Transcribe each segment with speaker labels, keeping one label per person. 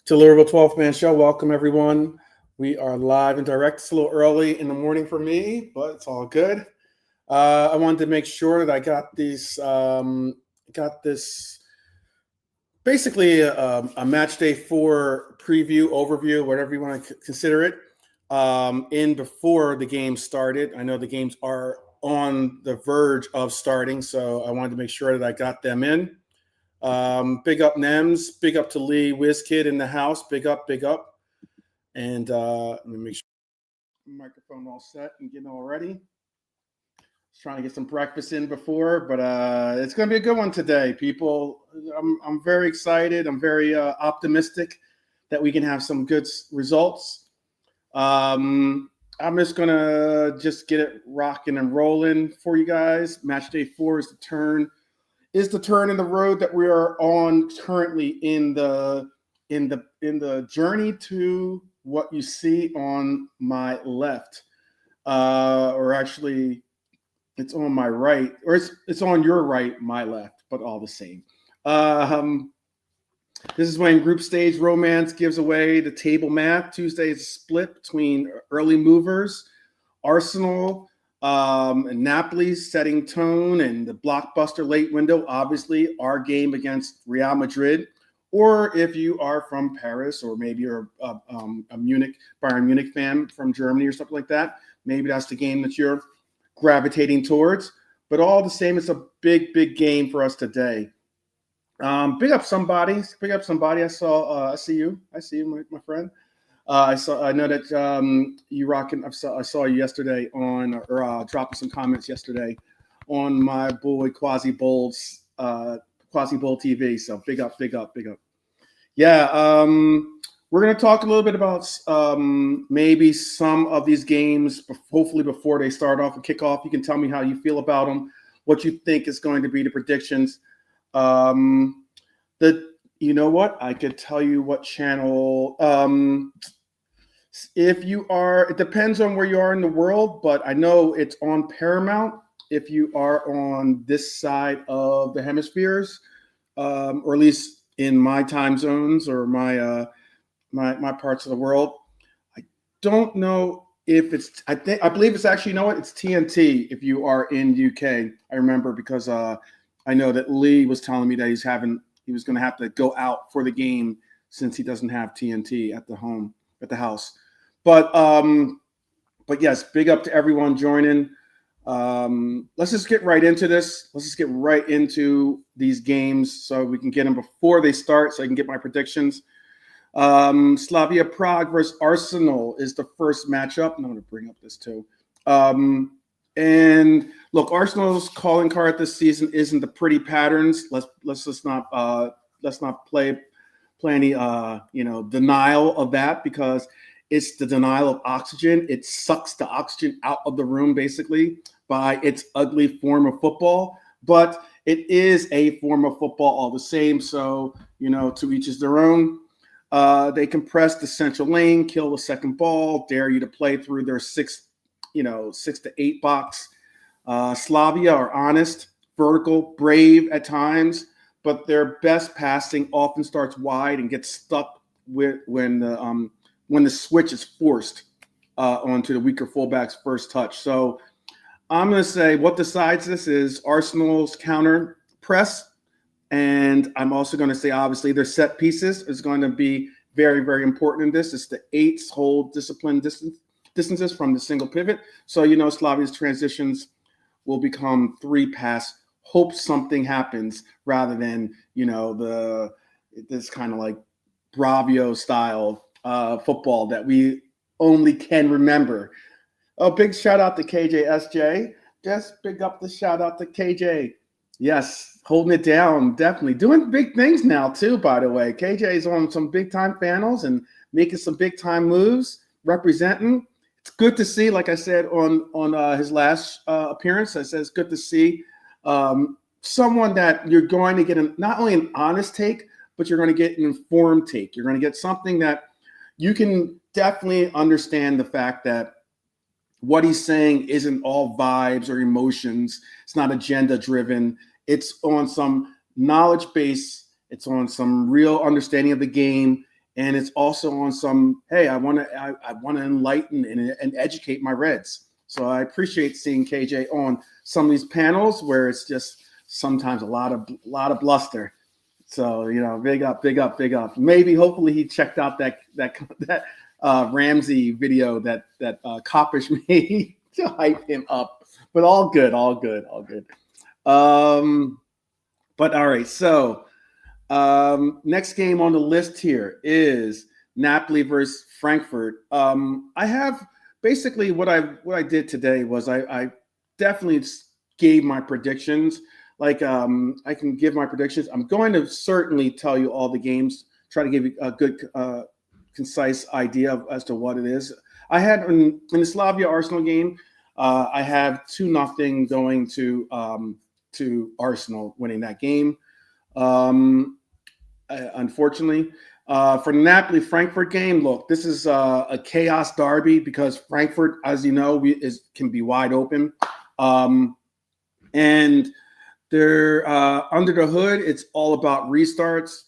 Speaker 1: To Liverpool 12th Man Show. Welcome, everyone. We are live and direct. It's a little early in the morning for me, but it's all good. I wanted to make sure that I got this basically a match day 4 preview, overview, whatever you want to consider it, in before the game started. I know the games are on the verge of starting, so I wanted to make sure that I got them in. Big up Nems, big up to Lee WizKid in the house, big up. And let me make sure the microphone all set and getting all ready. Just trying to get some breakfast in before, but it's going to be a good one today, people. I'm very excited. I'm very optimistic that we can have some good results. I'm just going to get it rocking and rolling for you guys. Match day 4 is the turn in the road that we are on currently in the journey to what you see on my left, or actually it's on my right, or it's on your right, my left, but all the same. This is when group stage romance gives away the table math. Tuesday is a split between early movers, Arsenal, and Napoli setting tone, and the blockbuster late window, obviously our game against Real Madrid. Or if you are from Paris, or maybe you're a Bayern Munich fan from Germany or something like that, maybe that's the game that you're gravitating towards. But all the same, it's a big game for us today. Big up somebody. I see you, my friend. I know that you rocking. I saw you yesterday or dropping some comments yesterday on my boy Quasi Bowl TV. So big up. Yeah, we're gonna talk a little bit about maybe some of these games. Hopefully, before they start off and kick off, you can tell me how you feel about them, what you think is going to be the predictions. You know what? I could tell you what channel. If you are, it depends on where you are in the world, but I know it's on Paramount if you are on this side of the hemispheres, or at least in my time zones or my parts of the world. I don't know if it's. I believe it's actually. You know what? It's TNT if you are in UK. I remember because I know that Lee was telling me that he was going to have to go out for the game since he doesn't have TNT at the house. But yes, big up to everyone joining. Let's just get right into this. Let's just get right into these games so we can get them before they start so I can get my predictions. Slavia Prague versus Arsenal is the first matchup. And I'm going to bring up this too. And look, Arsenal's calling card this season isn't the pretty patterns. Let's just not play any denial of that, because it's the denial of oxygen. It sucks the oxygen out of the room basically by its ugly form of football, but it is a form of football all the same. So to each is their own. They compress the central lane, kill the second ball, dare you to play through their 6 to 8 box. Slavia are honest, vertical, brave at times, but their best passing often starts wide and gets stuck when the switch is forced onto the weaker fullback's first touch. So I'm going to say what decides this is Arsenal's counter press, and I'm also going to say obviously their set pieces is going to be very, very important in this. It's the 8s hold discipline distances from the single pivot. So, Slavia's transitions will become 3 pass. Hope something happens rather than, this kind of like Bravio style football that we only can remember. Oh, big shout out to KJSJ. Just big up the shout out to KJ. Yes, holding it down, definitely. Doing big things now too, by the way. KJ is on some big time panels and making some big time moves, representing. It's good to see, like I said on his last appearance, I said it's good to see someone that you're going to get not only an honest take, but you're going to get an informed take. You're going to get something that you can definitely understand the fact that what he's saying isn't all vibes or emotions. It's not agenda driven. It's on some knowledge base. It's on some real understanding of the game. and it's also on some, hey, I want to enlighten and educate my Reds. So I appreciate seeing KJ on some of these panels where it's just sometimes a lot of bluster. So, you know, big up, big up, big up. Maybe, hopefully, he checked out that Ramsey video that Coppish made to hype him up. But all good, all good, all good. But all right, so next game on the list here is Napoli versus Frankfurt. I have basically what I did today was I definitely gave my predictions. Like, I can give my predictions. I'm going to certainly tell you all the games, try to give you a good, concise idea as to what it is. I had in the Slavia Arsenal game, I have 2-0 going to Arsenal winning that game. Unfortunately, for the Napoli Frankfurt game, look, this is a chaos derby because Frankfurt, as you know, can be wide open, and they're under the hood. It's all about restarts.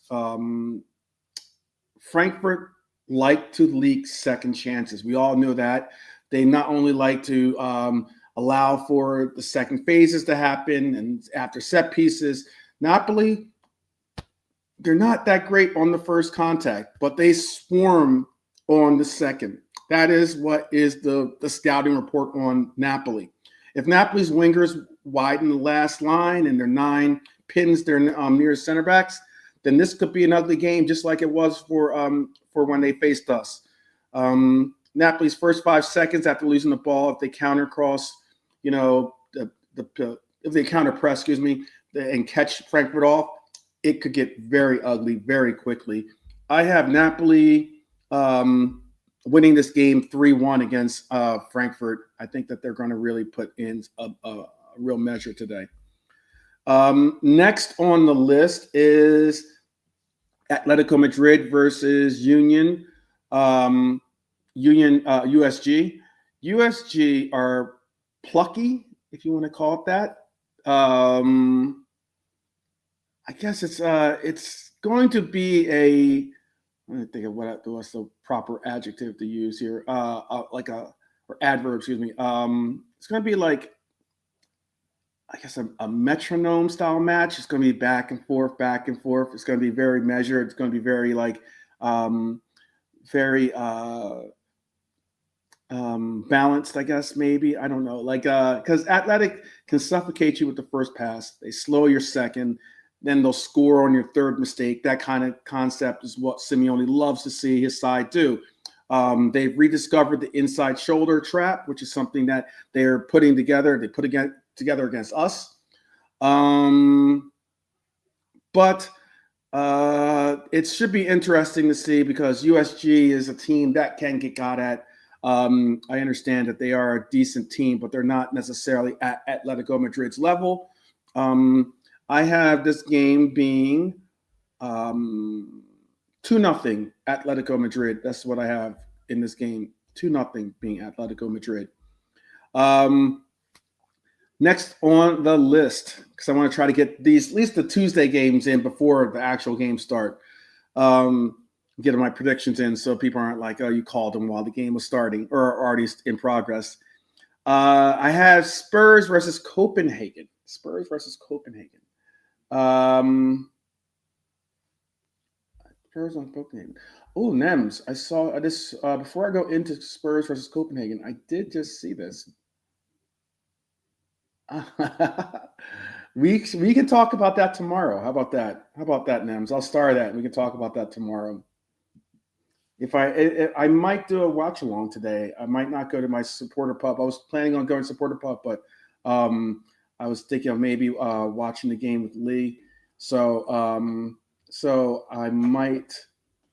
Speaker 1: Frankfurt like to leak second chances. We all know that. They not only like to allow for the second phases to happen and after set pieces. Napoli, they're not that great on the first contact, but they swarm on the second. That is what is the scouting report on Napoli. If Napoli's wingers widen the last line and their 9 pins their nearest center backs, then this could be an ugly game, just like it was for when they faced us. Napoli's first 5 seconds after losing the ball, if they counter cross, you know, if they counter press, excuse me, and catch Frankfurt off, it could get very ugly very quickly. I have Napoli winning this game 3-1 against Frankfurt. I think that they're going to really put in a real measure today. Next on the list is Atletico Madrid versus USG. USG are plucky, if you want to call it that. I guess it's going to be a. I'm going to think of what's the proper adjective to use here. Or adverb, excuse me. It's going to be like, I guess, a metronome style match. It's going to be back and forth, back and forth. It's going to be very measured. It's going to be very balanced, I guess, maybe. I don't know. Because Athletic can suffocate you with the first pass. They slow your second. Then they'll score on your third mistake. That kind of concept is what Simeone loves to see his side do. They've rediscovered the inside shoulder trap, which is something that they're putting together. They put together against us. But it should be interesting to see because USG is a team that can get got at. I understand that they are a decent team, but they're not necessarily at Atletico Madrid's level. I have this game being 2-0 Atletico Madrid. That's what I have in this game. 2-0 being Atletico Madrid. Next on the list, because I want to try to get at least the Tuesday games in before the actual games start. Getting my predictions in so people aren't like, oh, you called them while the game was starting or already in progress. I have Spurs versus Copenhagen. Spurs versus Copenhagen. Spurs on Copenhagen. Oh, Nems. I saw this before I go into Spurs versus Copenhagen. I did just see this. We can talk about that tomorrow. How about that? How about that, Nems? I'll star that. We can talk about that tomorrow. If I might do a watch along today. I might not go to my supporter pub. I was planning on going to supporter pub, but I was thinking of maybe watching the game with Lee. So I might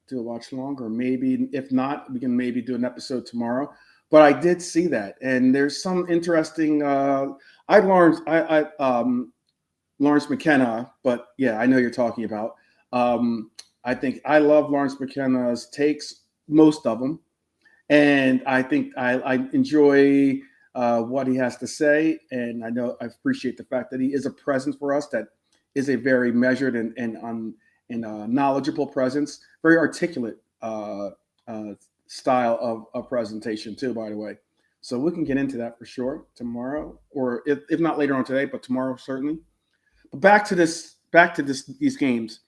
Speaker 1: do a watch along, or maybe if not, we can maybe do an episode tomorrow. But I did see that, and there's some interesting. Lawrence McKenna, but yeah, I know you're talking about. I think I love Lawrence McKenna's takes, most of them, and I think I enjoy what he has to say, and I appreciate the fact that he is a presence for us that is a very measured and knowledgeable presence, very articulate style of presentation too, by the way. So we can get into that for sure tomorrow, or if not later on today, but tomorrow certainly. But back to these games.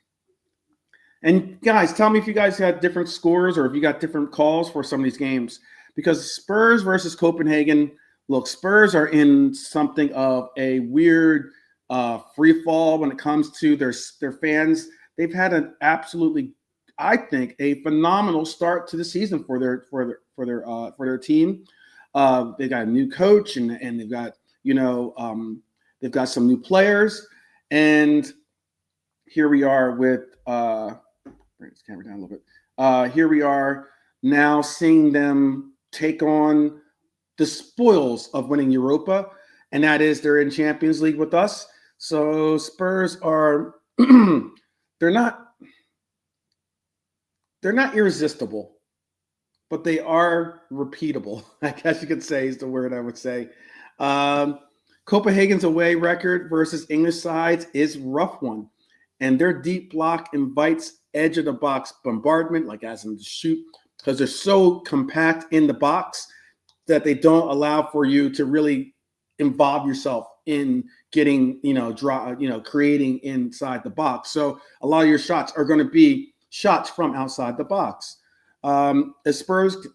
Speaker 1: And guys, tell me if you guys had different scores or if you got different calls for some of these games. Because Spurs versus Copenhagen, look, Spurs are in something of a weird free fall when it comes to their fans. They've had an absolutely, I think, a phenomenal start to the season for their team. They got a new coach and they've got they've got some new players, and here we are with bring this camera down a little bit. Here we are now seeing them take on the spoils of winning Europa, and that is they're in Champions League with us. So Spurs are they're not irresistible, but they are repeatable, I guess you could say is the word I would say. Copenhagen's away record versus English sides is a rough one, and their deep block invites edge of the box bombardment, like as in the shoot, because they're so compact in the box that they don't allow for you to really involve yourself in getting, creating inside the box. So a lot of your shots are going to be shots from outside the box. As Spurs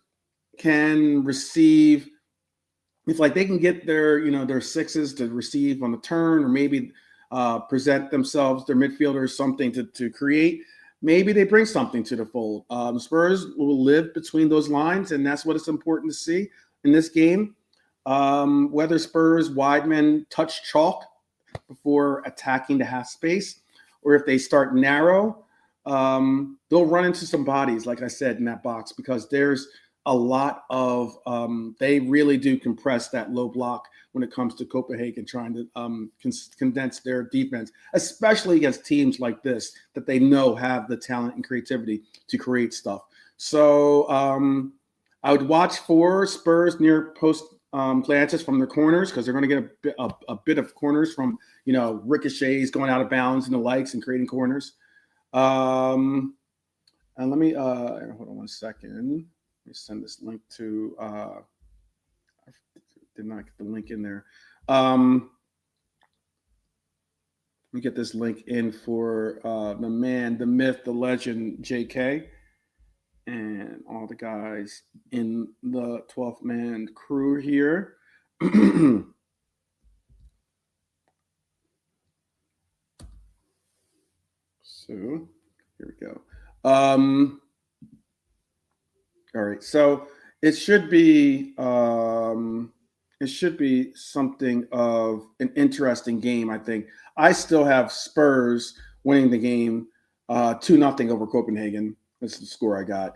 Speaker 1: can receive, if like they can get their sixes to receive on the turn, or maybe present themselves, their midfielders, something to create, maybe they bring something to the fold. Spurs will live between those lines, and that's what it's important to see in this game. Whether Spurs wide men touch chalk before attacking the half space, or if they start narrow, they'll run into some bodies, like I said, in that box, because there's a lot of they really do compress that low block when it comes to Copenhagen, trying to condense their defense, especially against teams like this that they know have the talent and creativity to create stuff. So I would watch for Spurs near post glances from their corners, because they're going to get a bit of corners from ricochets going out of bounds and the likes and creating corners. And let me hold on one second. Let me send this link to. I did not get the link in there. Let me get this link in for the man, the myth, the legend, JK, and all the guys in the 12th man crew here. So here we go. All right, so it should be something of an interesting game. I think I still have Spurs winning the game 2-0 over Copenhagen. That's the score I got.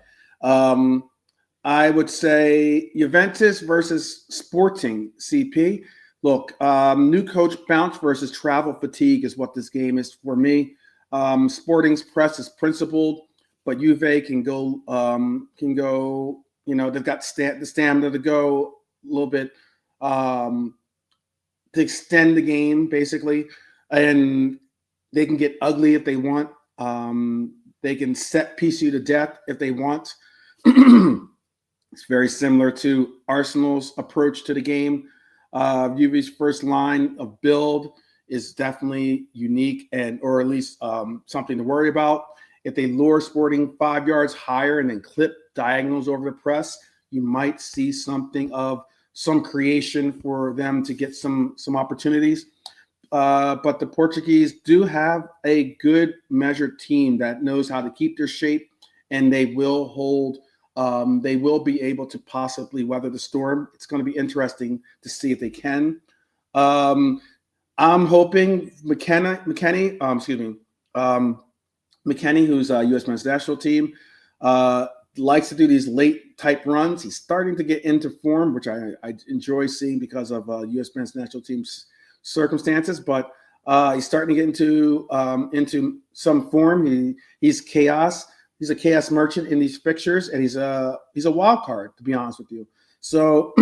Speaker 1: I would say Juventus versus Sporting CP. Look, new coach bounce versus travel fatigue is what this game is for me. Sporting's press is principled, but Juve can go. They've got the stamina to go a little bit to extend the game, basically, and they can get ugly if they want. They can set piece you to death if they want. It's very similar to Arsenal's approach to the game. Juve's first line of build is definitely unique, or at least something to worry about. If they lure Sporting 5 yards higher and then clip diagonals over the press, you might see something of some creation for them to get some opportunities. But the Portuguese do have a good measured team that knows how to keep their shape, and they will hold. They will be able to possibly weather the storm. It's going to be interesting to see if they can. I'm hoping McKennie, who's a U.S. men's national team, likes to do these late type runs. He's starting to get into form, which I enjoy seeing because of U.S. men's national team's circumstances. But he's starting to get into some form. He's chaos. He's a chaos merchant in these fixtures, and he's a wild card, to be honest with you. So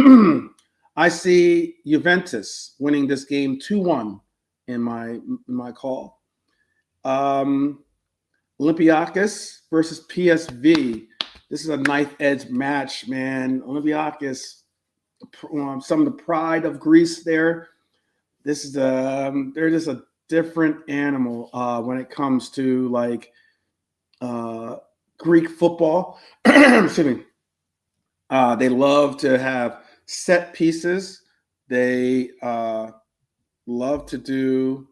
Speaker 1: I see Juventus winning this game 2-1 in my call. Olympiacos versus PSV. This is a knife edge match, man. Olympiakos, some of the pride of Greece there. This is they're just a different animal when it comes to like Greek football. Excuse me. They love to have set pieces. They love to do.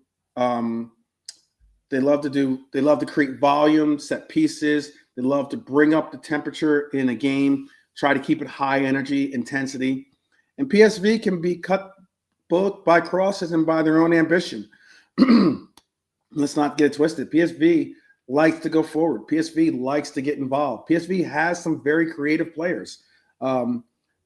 Speaker 1: They love to create volume, set pieces. They love to bring up the temperature in a game, try to keep it high energy, intensity. And PSV can be cut both by crosses and by their own ambition. Let's not get it twisted. PSV likes to go forward. PSV likes to get involved. PSV has some very creative players.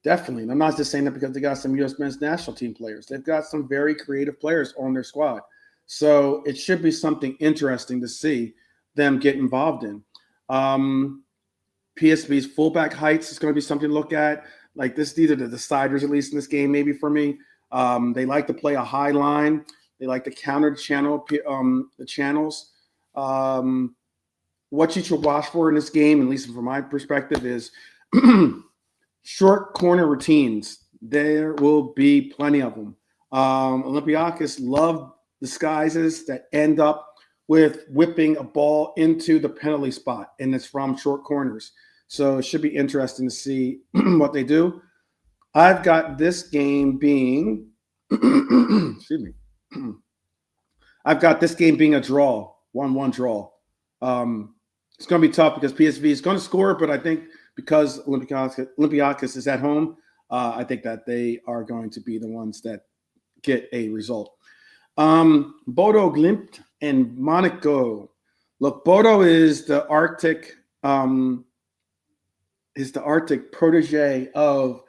Speaker 1: Definitely. And I'm not just saying that because they got some U.S. men's national team players. They've got some very creative players on their squad. So it should be something interesting to see them get involved in. PSV's fullback heights is going to be something to look at. Like these are the deciders, at least in this game, maybe for me. They like to play a high line. They like to counter the channels. What you should watch for in this game, at least from my perspective, is short corner routines. There will be plenty of them. Olympiakos love disguises that end up with whipping a ball into the penalty spot, and it's from short corners. So it should be interesting to see what they do. I've got this game being, excuse me. I've got this game being a draw, 1-1 draw. It's going to be tough because PSV is going to score, but I think because Olympiakos is at home, I think that they are going to be the ones that get a result. Bodo Glimt and Monaco. Look, Bodo is the Arctic protege of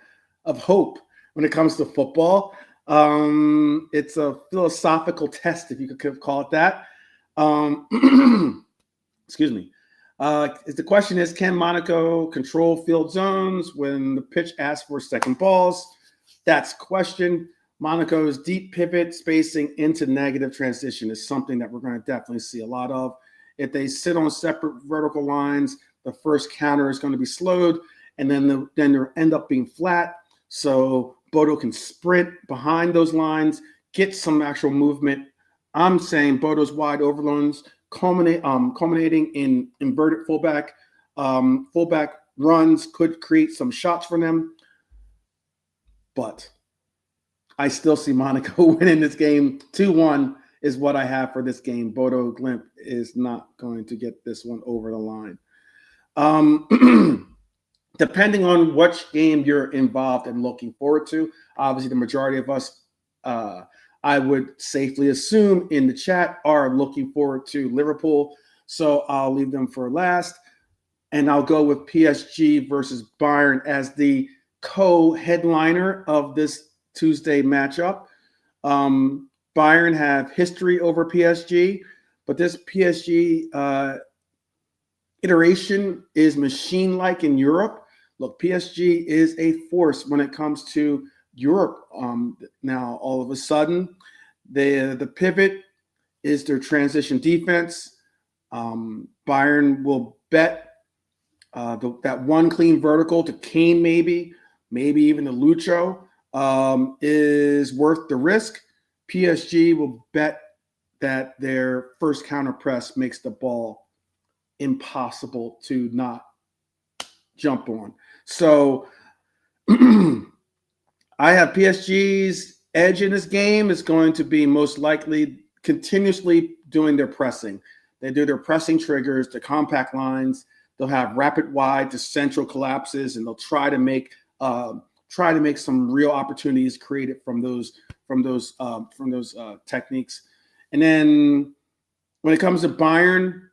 Speaker 1: hope when it comes to football. It's a philosophical test, if you could call it that. Excuse me. The question is, can Monaco control field zones when the pitch asks for second balls? That's question. Monaco's deep pivot spacing into negative transition is something that we're going to definitely see a lot of. If they sit on separate vertical lines, the first counter is going to be slowed, and then they'll end up being flat. So Bodo can sprint behind those lines, get some actual movement. I'm saying Bodo's wide overloads culminating in inverted fullback runs could create some shots for them. But I still see Monaco winning this game. 2-1 is what I have for this game. Bodo Glimt is not going to get this one over the line. Depending on which game you're involved and looking forward to, obviously the majority of us, I would safely assume in the chat, are looking forward to Liverpool. So I'll leave them for last. And I'll go with PSG versus Bayern as the co-headliner of this Tuesday matchup. Bayern have history over PSG, but this PSG iteration is machine-like in Europe. Look, PSG is a force when it comes to Europe. Now, all of a sudden, the pivot is their transition defense. Bayern will bet that one clean vertical to Kane, maybe even to Lucho, is worth the risk. PSG will bet that their first counter press makes the ball impossible to not jump on. So I have PSG's edge in this game is going to be most likely continuously doing their pressing. They do their pressing triggers, the compact lines. They'll have rapid wide to central collapses, and they'll try to make some real opportunities created from those techniques. And then when it comes to Bayern,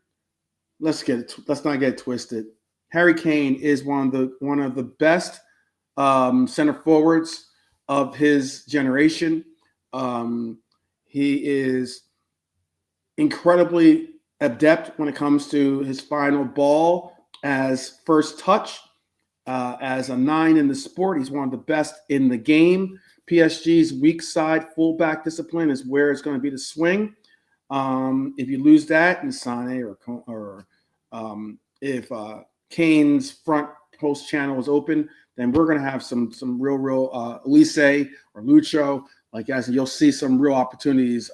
Speaker 1: let's not get it twisted. Harry Kane is one of the best center forwards of his generation. He is incredibly adept when it comes to his final ball as first touch. As a 9 in the sport, he's one of the best in the game. PSG's weak side fullback discipline is where it's going to be the swing. If you lose that in Sané or if Kane's front host channel is open, then we're going to have some real Elise or Lucho. Like guys, you'll see some real opportunities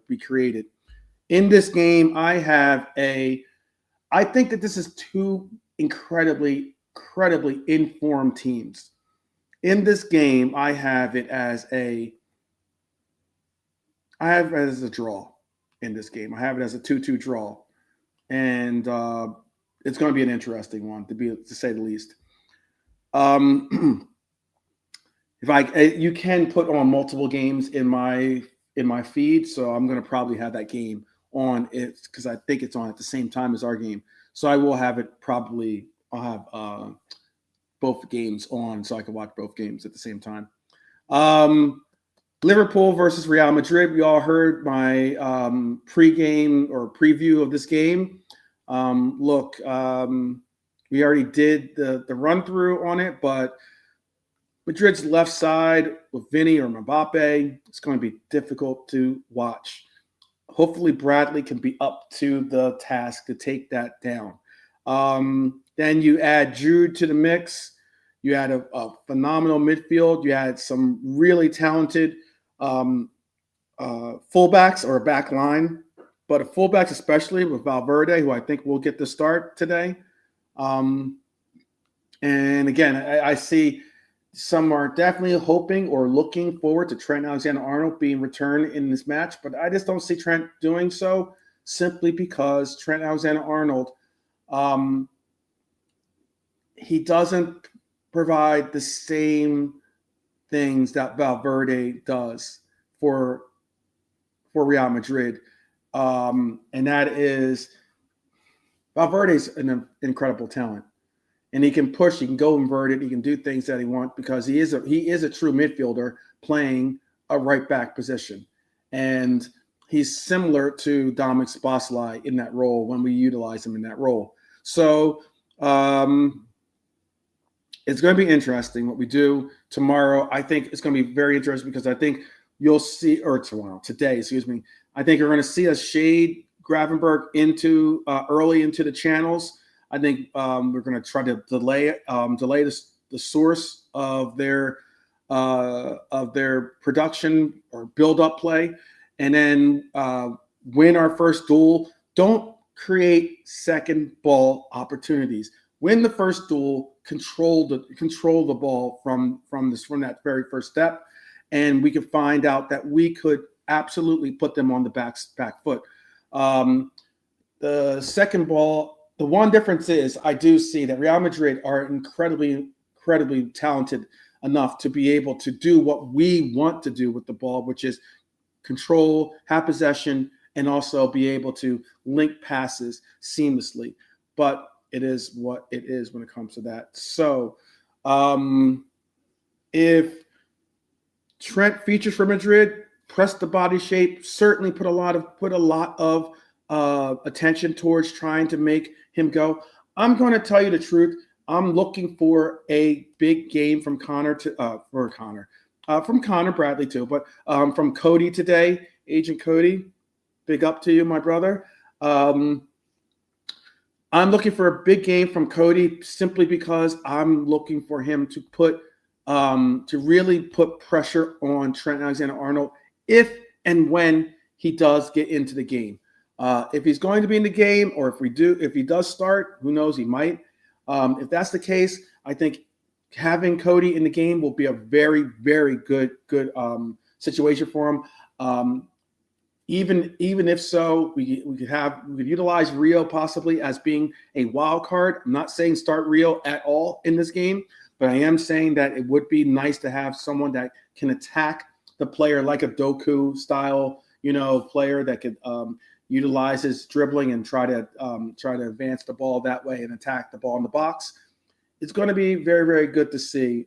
Speaker 1: be created. In this game, I think that this is two incredibly informed teams. In this game, I have it as a draw. In this game, I have it as a 2-2 draw, and it's going to be an interesting one to say the least. You can put on multiple games in my feed, so I'm going to probably have that game on it because I think it's on at the same time as our game. So I will have it probably. I'll have both games on so I can watch both games at the same time. Liverpool versus Real Madrid. We all heard my pregame or preview of this game. We already did the run through on it, but Madrid's left side with Vinny or Mbappe, it's going to be difficult to watch. Hopefully Bradley can be up to the task to take that down. Then you add Jude to the mix. You had a phenomenal midfield. You had some really talented fullbacks or a back line, but a fullbacks especially with Valverde, who I think will get the start today. And again, I see some are definitely hoping or looking forward to Trent Alexander-Arnold being returned in this match, but I just don't see Trent doing so simply because Trent Alexander-Arnold, he doesn't provide the same things that Valverde does for Real Madrid. And that is Valverde's an incredible talent. And he can push, he can go inverted, he can do things that he wants because he is a true midfielder playing a right back position. And he's similar to Dominic Szoboszlai in that role when we utilize him in that role. So it's going to be interesting what we do tomorrow. I think it's going to be very interesting because I think you'll see, or today, I think you're going to see us shade Gravenberg into early into the channels. I think we're going to try to delay the source of their production or build up play, and then win our first duel. Don't create second ball opportunities. Win the first duel. Control the ball from that very first step, and we could find out that we could absolutely put them on the back foot. The second ball. The one difference is I do see that Real Madrid are incredibly talented enough to be able to do what we want to do with the ball, which is control, have possession, and also be able to link passes seamlessly. But it is what it is when it comes to that. So if Trent features for Madrid, press the body shape, certainly put a lot of attention towards trying to make him go. I'm going to tell you the truth. I'm looking for a big game from Connor from Connor Bradley too, but from Cody today, Agent Cody. Big up to you, my brother. I'm looking for a big game from Cody simply because I'm looking for him to really put pressure on Trent Alexander-Arnold if and when he does get into the game. If he's going to be in the game, or if he does start, who knows, he might. If that's the case, I think having Cody in the game will be a very, very good situation for him. Even if so, we could utilize Rio possibly as being a wild card. I'm not saying start Rio at all in this game, but I am saying that it would be nice to have someone that can attack the player like a Doku style, player that could utilize his dribbling and try to advance the ball that way and attack the ball in the box. It's going to be very, very good to see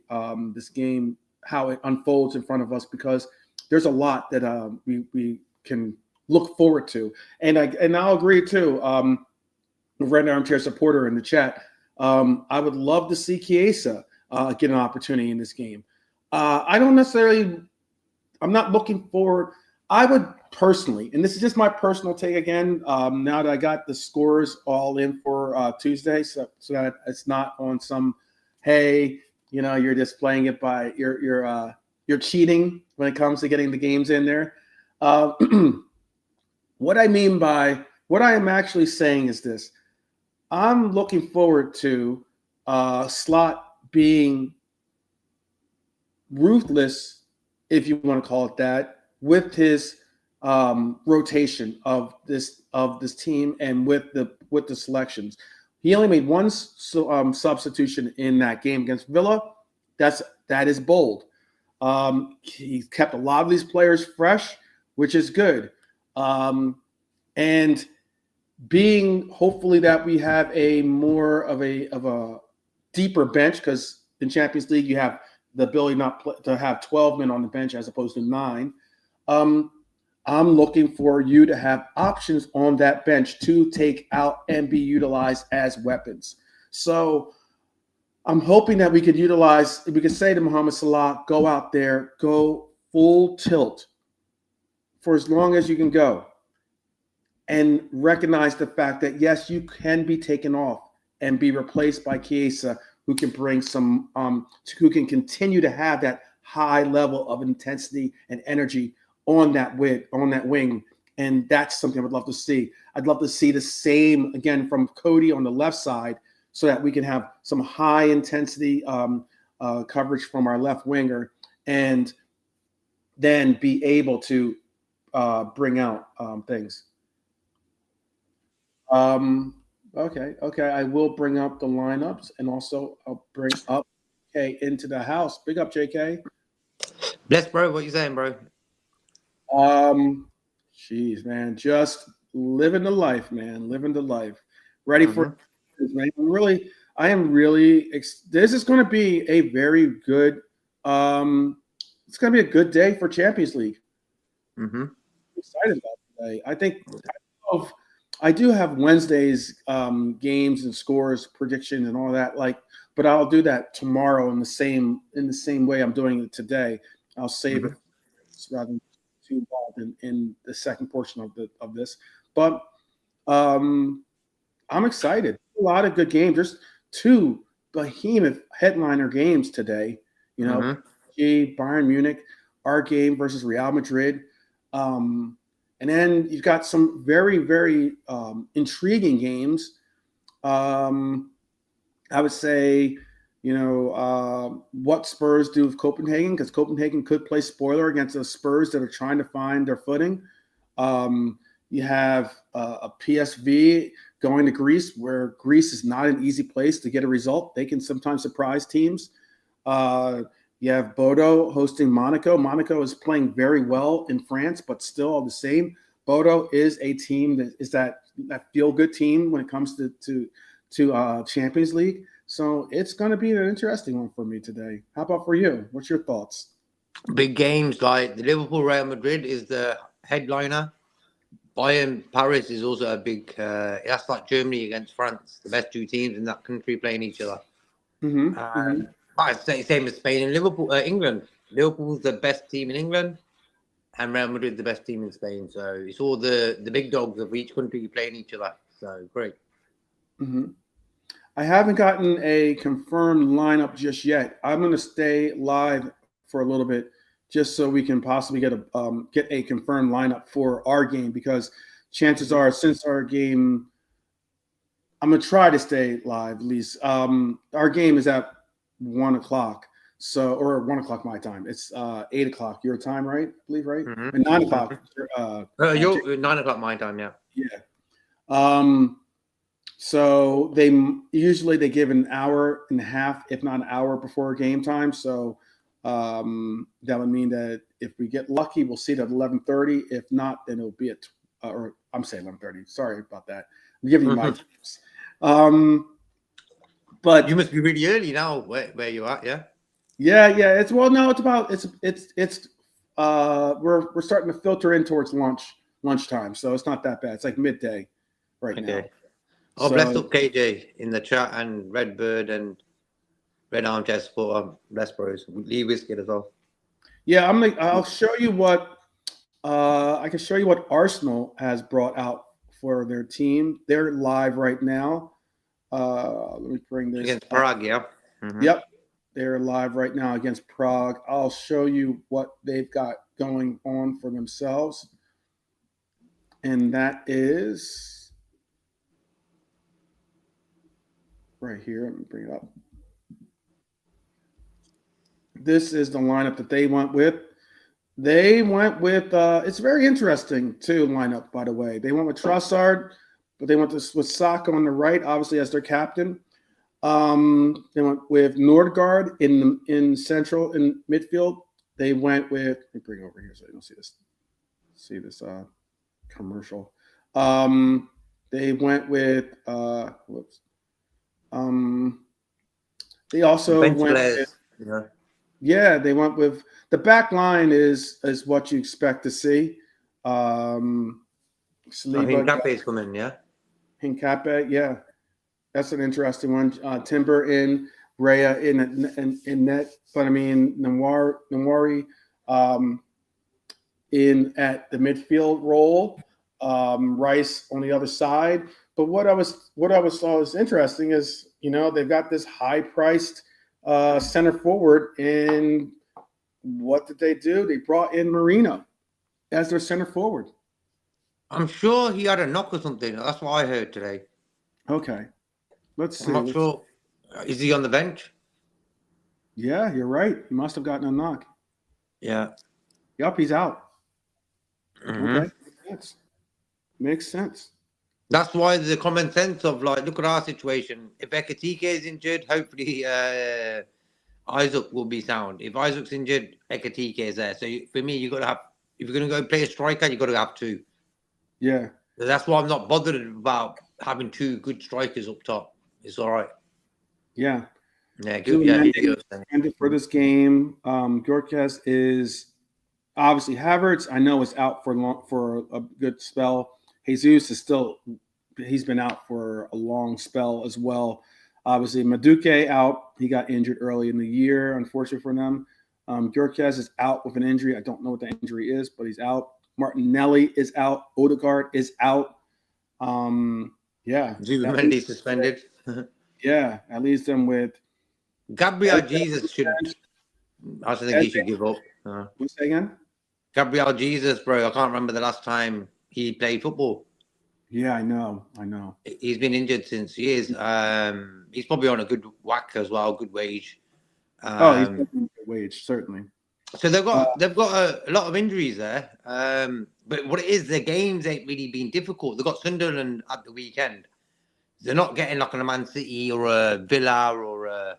Speaker 1: this game, how it unfolds in front of us, because there's a lot that we can look forward to. And I'll agree too. Red Armchair Supporter in the chat. I would love to see Chiesa get an opportunity in this game. I'm not looking forward. I would personally, and this is just my personal take again, now that I got the scores all in for Tuesday, so that it's not on some hey, you're just playing it by you're cheating when it comes to getting the games in there. Uh, what I mean by what I am actually saying is this: I'm looking forward to Slot being ruthless, if you want to call it that, with his rotation of this team and with the selections. He only made one substitution in that game against Villa. That is bold. He kept a lot of these players fresh, which is good. And being hopefully that we have a more of a deeper bench, because in Champions League you have the ability to have 12 men on the bench as opposed to 9. I'm looking for you to have options on that bench to take out and be utilized as weapons. So I'm hoping that we could say to Mohamed Salah, go out there, go full tilt for as long as you can go, and recognize the fact that, yes, you can be taken off and be replaced by Chiesa, who can bring who can continue to have that high level of intensity and energy on that wing. And that's something I would love to see. I'd love to see the same again from Cody on the left side, so that we can have some high intensity coverage from our left winger, and then be able to bring out things. Okay. I will bring up the lineups, and also I'll bring up into the house. Big up, JK.
Speaker 2: Bless, bro. What you saying, bro?
Speaker 1: Jeez, man, just living the life, man. Living the life. Ready for this, man. I am really. This is going to be a very good. It's going to be a good day for Champions League. I'm excited about today. I think. I do have Wednesday's games and scores prediction and all that, but I'll do that tomorrow in the same way I'm doing it today. I'll save it rather than too involved in the second portion of this. But I'm excited. A lot of good games. There's 2 behemoth headliner games today. Bayern Munich, our game versus Real Madrid. And then you've got some very, very intriguing games. I would say, what Spurs do with Copenhagen, because Copenhagen could play spoiler against the Spurs that are trying to find their footing. You have a PSV going to Greece, where Greece is not an easy place to get a result. They can sometimes surprise teams. You have Bodo hosting Monaco. Monaco is playing very well in France, but still all the same. Bodo is a team that is that feel-good team when it comes to Champions League. So it's going to be an interesting one for me today. How about for you? What's your thoughts?
Speaker 2: Big games like the Liverpool Real Madrid is the headliner. Bayern Paris is also a big. That's like Germany against France, the best 2 teams in that country playing each other. I'd say same as Spain and Liverpool, England. Liverpool's the best team in England, and Real Madrid the best team in Spain. So it's all the big dogs of each country playing each other. So great.
Speaker 1: I haven't gotten a confirmed lineup just yet. I'm going to stay live for a little bit, just so we can possibly get a confirmed lineup for our game, because chances are, since our game, I'm going to try to stay live at least. Our game is at 1 o'clock, or 1 o'clock my time. It's 8 o'clock your time, right? I believe, right? And 9 o'clock.
Speaker 2: You're 9 o'clock my time, yeah.
Speaker 1: Yeah. So they usually give an hour and a half, if not an hour, before game time. So that would mean that if we get lucky, we'll see it at 11:30. If not, then it'll be at, or I'm saying 11:30. Sorry about that. I'm giving you my tips. But
Speaker 2: you must be really early now where you are, yeah?
Speaker 1: Yeah. It's we're starting to filter in towards lunchtime, so it's not that bad. It's like midday right now.
Speaker 2: Oh, so, bless up KJ in the chat, and Redbird and Red Armchair Support. Bless bros. Lee Whiskey as well. Yeah, I'll show you what I can show you what Arsenal has brought out for their team. They're live right now. Let me bring this against Prague, yeah. Mm-hmm.
Speaker 1: Yep. They're live right now against Prague. I'll show you what they've got going on for themselves. And that is right here. Let me bring it up. This is the lineup that they went with. They went with, it's very interesting, too, lineup, by the way. They went with Trossard, but they went with Saka on the right, obviously, as their captain. They went with Nordgaard in central in midfield. They went with, let me bring it over here so you don't see this commercial. They went with they also went with, they went with the back line is what you expect to see. Saliba,
Speaker 2: Hincapié is coming, yeah.
Speaker 1: Hincapié, yeah. That's an interesting one. Timber in, Raya in net, but I mean Nwari in at the midfield role, Rice on the other side. But what I saw was interesting is they've got this high priced center forward, and what did they do? They brought in Marino as their center forward.
Speaker 2: I'm sure he had a knock or something. That's what I heard today.
Speaker 1: Okay. Let's see.
Speaker 2: I'm not sure. Is he on the bench?
Speaker 1: Yeah, you're right. He must have gotten a knock.
Speaker 2: Yeah.
Speaker 1: Yep, he's out.
Speaker 2: Mm-hmm.
Speaker 1: Okay. Makes sense.
Speaker 2: That's why the common sense of look at our situation. If Ekatike is injured, hopefully Isaac will be sound. If Isaac's injured, Ekatike is there. So for me, you got to have. If you're going to go play a striker, you got to have two.
Speaker 1: Yeah.
Speaker 2: So that's why I'm not bothered about having two good strikers up top. It's all right.
Speaker 1: Yeah.
Speaker 2: Yeah, good. Yeah,
Speaker 1: and for this game, Gyökeres is obviously Havertz. I know is out for a good spell. Jesus is he's been out for a long spell as well. Obviously, Madueke out. He got injured early in the year, unfortunately for them. Gyökeres is out with an injury. I don't know what the injury is, but he's out. Martinelli is out. Odegaard is out. Yeah.
Speaker 2: Zubimendi suspended.
Speaker 1: Yeah, that leaves them with
Speaker 2: Gabriel Jesus should. I think he should give up.
Speaker 1: What's that again?
Speaker 2: Gabriel Jesus, bro. I can't remember the last time he played football.
Speaker 1: Yeah, I know.
Speaker 2: He's been injured since years. He's probably on a good whack as well, good wage.
Speaker 1: He's on a good wage, certainly.
Speaker 2: So they've got a lot of injuries there. But what it is, their games ain't really been difficult. They've got Sunderland at the weekend. They're not getting like a Man City or a Villa or a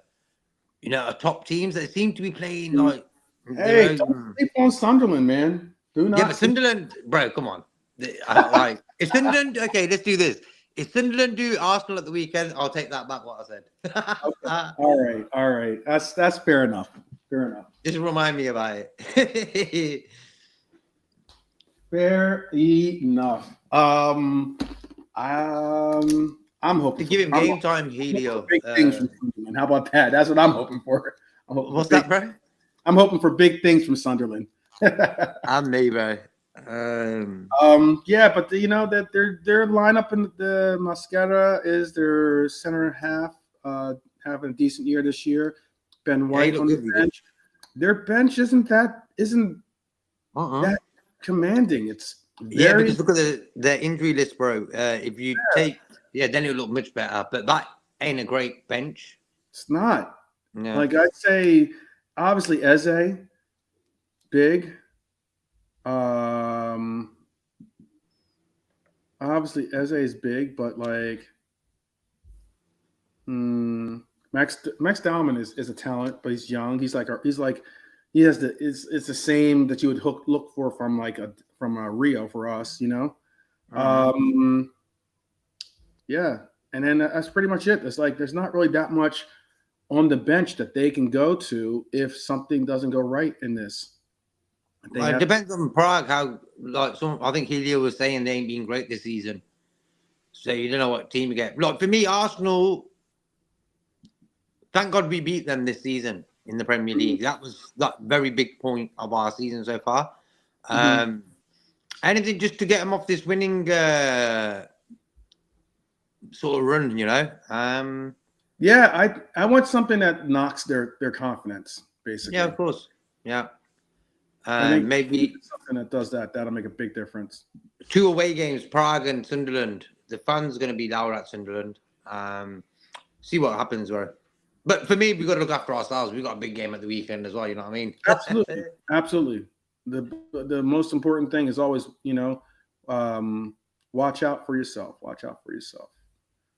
Speaker 2: top teams. They seem to be playing like.
Speaker 1: Hey, don't sleep on Sunderland, man. Do not.
Speaker 2: Yeah, but Sunderland, bro, come on. If Sunderland, okay, let's do this. If Sunderland do Arsenal at the weekend, I'll take that back. What I said.
Speaker 1: Okay. All right. That's fair enough.
Speaker 2: Just remind me about it.
Speaker 1: Fair enough. I'm hoping
Speaker 2: to give him game time, Helio.
Speaker 1: Big things from Sunderland. How about that? That's what I'm hoping for.
Speaker 2: What's that, bro?
Speaker 1: I'm hoping for big things from Sunderland.
Speaker 2: And me, bro.
Speaker 1: Yeah, but that their lineup in the Mosquera is their center half, having a decent year this year. Ben White on the bench. Their bench isn't that commanding. It's
Speaker 2: because look at their injury list, bro. If you take then it'll look much better. But that ain't a great bench.
Speaker 1: It's not.
Speaker 2: Yeah.
Speaker 1: Like I'd say, obviously Eze, big. Obviously Eze is big, but like Max Dallman is a talent, but he's young. He has it's the same that you would look for from a Rio for us,
Speaker 2: Mm-hmm.
Speaker 1: Yeah, and then that's pretty much it. It's like there's not really that much on the bench that they can go to if something doesn't go right in this.
Speaker 2: It depends on Prague. How I think Helio was saying they ain't been great this season, so you don't know what team you get. Like for me, Arsenal. Thank God we beat them this season in the Premier League. That was that very big point of our season so far. Anything just to get them off this winning sort of run,
Speaker 1: Yeah, I want something that knocks their confidence, basically.
Speaker 2: Yeah, of course. Yeah.
Speaker 1: I think
Speaker 2: Maybe
Speaker 1: something that does that, that'll make a big difference.
Speaker 2: 2 away games, Prague and Sunderland. The fans are going to be loud at Sunderland. See what happens there. But for me, we've got to look after ourselves. We've got a big game at the weekend as well. You know what I mean?
Speaker 1: Absolutely. Absolutely. The most important thing is always, watch out for yourself. Watch out for yourself.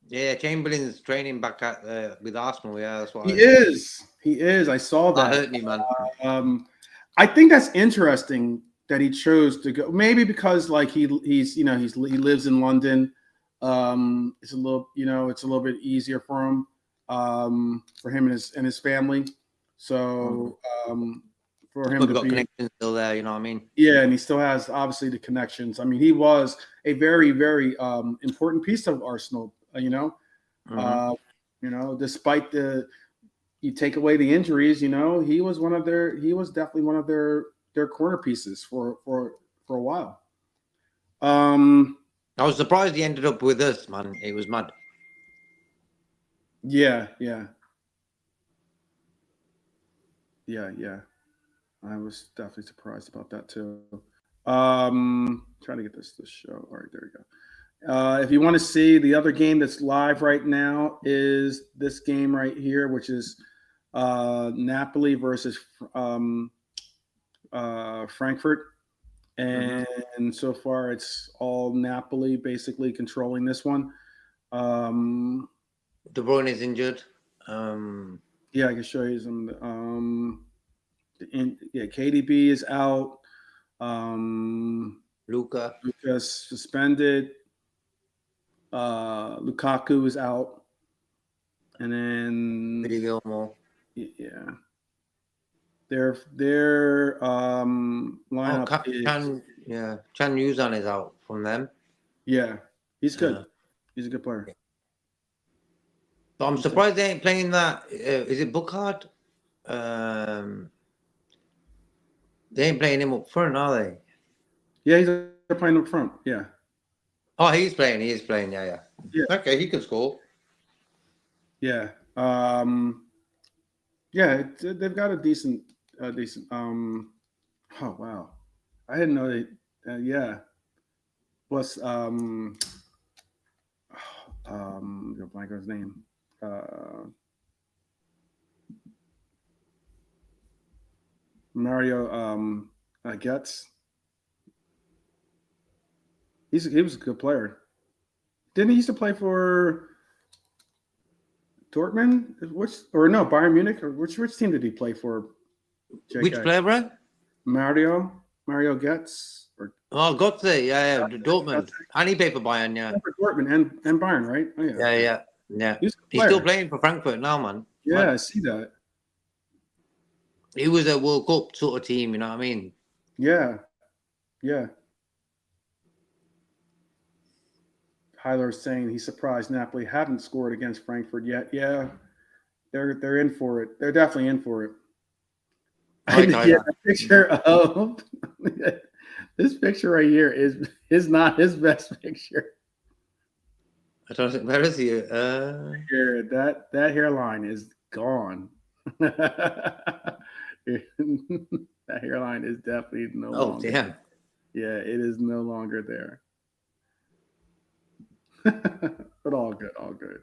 Speaker 2: Yeah, Chamberlain's training back at with Arsenal. Yeah, that's what
Speaker 1: He is. He is. I saw that.
Speaker 2: That hurt me, man.
Speaker 1: I think that's interesting that he chose to go. Maybe because like he lives in London. It's a little bit easier for him and his family. So for him
Speaker 2: We've
Speaker 1: to
Speaker 2: got
Speaker 1: be
Speaker 2: connections still there. You know what I mean?
Speaker 1: yeah, and he still has obviously the connections. I mean, he was a very, very important piece of Arsenal. Despite you take away the injuries, he was definitely one of their corner pieces for a while.
Speaker 2: I was surprised he ended up with us, man. It was mad.
Speaker 1: Yeah. I was definitely surprised about that too. Trying to get this to show. All right, there we go. If you want to see the other game that's live right now is this game right here, which is Napoli versus Frankfurt. And so far it's all Napoli basically controlling this one.
Speaker 2: De Bruyne is injured.
Speaker 1: Yeah, I can show you some. KDB is out. Lucas suspended. Lukaku is out, and then
Speaker 2: Billy Gilmore.
Speaker 1: Yeah, their lineup is
Speaker 2: Chan Yuzan is out from them.
Speaker 1: Yeah, he's good. He's a good player.
Speaker 2: But I'm surprised they ain't playing that. Is it Bukhard? They ain't playing him up front, are they?
Speaker 1: Yeah, they're playing up front. Yeah.
Speaker 2: Oh, he's playing. He is playing. Yeah. Okay, he can score.
Speaker 1: Yeah. They've got a decent. Oh wow, I didn't know they. Yeah. Plus, your blanker's name. Mario Getz. He was a good player. Didn't he used to play for Dortmund? Bayern Munich? Or which team did he play for? JK?
Speaker 2: Which player, bro?
Speaker 1: Mario Getz.
Speaker 2: Götze, yeah, Dortmund. And he played for Bayern, yeah.
Speaker 1: For Dortmund and Bayern, right? Oh
Speaker 2: yeah. He's still playing for Frankfurt now, man.
Speaker 1: Yeah, I see that.
Speaker 2: He was a World Cup sort of team, you know what I mean?
Speaker 1: Yeah. Hyler's saying he's surprised Napoli haven't scored against Frankfurt yet. Yeah, they're in for it. They're definitely in for it. I get a picture of this picture right here is not his best picture.
Speaker 2: I don't think where is he?
Speaker 1: Here, that hairline is gone. That hairline is definitely no longer.
Speaker 2: Oh damn.
Speaker 1: Yeah, it is no longer there. But all good.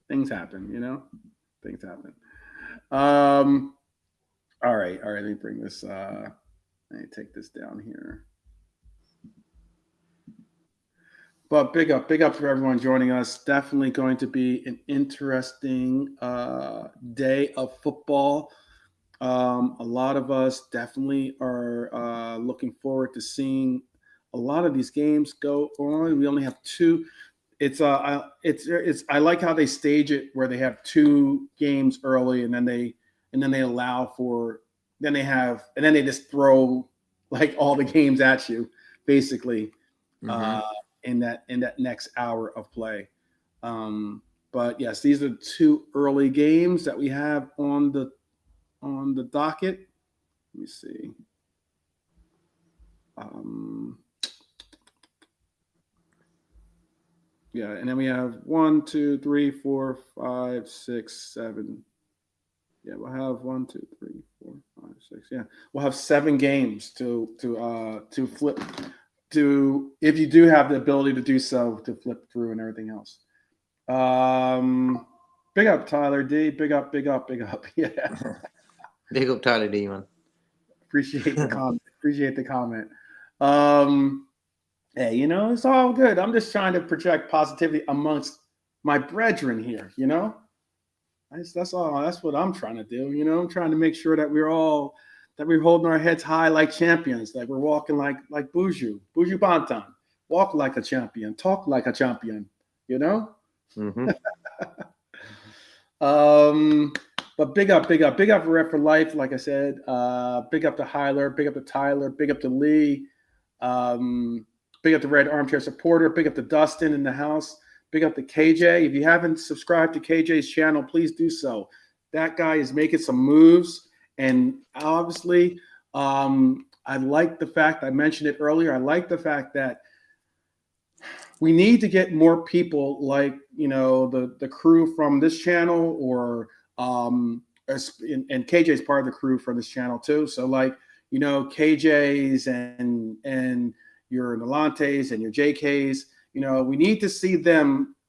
Speaker 1: Things happen, Things happen. All right. Let me bring this. Let me take this down here. But big up for everyone joining us. Definitely going to be an interesting day of football. A lot of us definitely are looking forward to seeing a lot of these games go on. We only have 2. I like how they stage it where they have 2 games early and then they allow for then they just throw like all the games at you basically in that next hour of play. But yes, these are 2 early games that we have on the docket. Let me see. Yeah, and then we have 1, 2, 3, 4, 5, 6, 7. Yeah, we'll have 1, 2, 3, 4, 5, 6. Yeah, we'll have 7 games to flip to, if you do have the ability to do so, to flip through and everything else. Big up Tyler D. Big up. Yeah.
Speaker 2: Big up Tyler D, man.
Speaker 1: Appreciate the comment. Hey, it's all good. I'm just trying to project positivity amongst my brethren here, That's all. That's what I'm trying to do, I'm trying to make sure that we're holding our heads high like champions, like we're walking like Buju Bantan. Walk like a champion, talk like a champion,
Speaker 2: Mm-hmm.
Speaker 1: But big up for Rep for Life. Like I said, big up to Hyler, big up to Tyler, big up to Lee, big up to Red Armchair Supporter, big up to Dustin in the house, big up to KJ. If you haven't subscribed to KJ's channel, please do so. That guy is making some moves, and obviously, I like the fact, I mentioned it earlier, I like the fact that we need to get more people like, the crew from this channel, or and KJ's part of the crew from this channel too. So like, KJ's and your Nalantes and your JKs, we need to see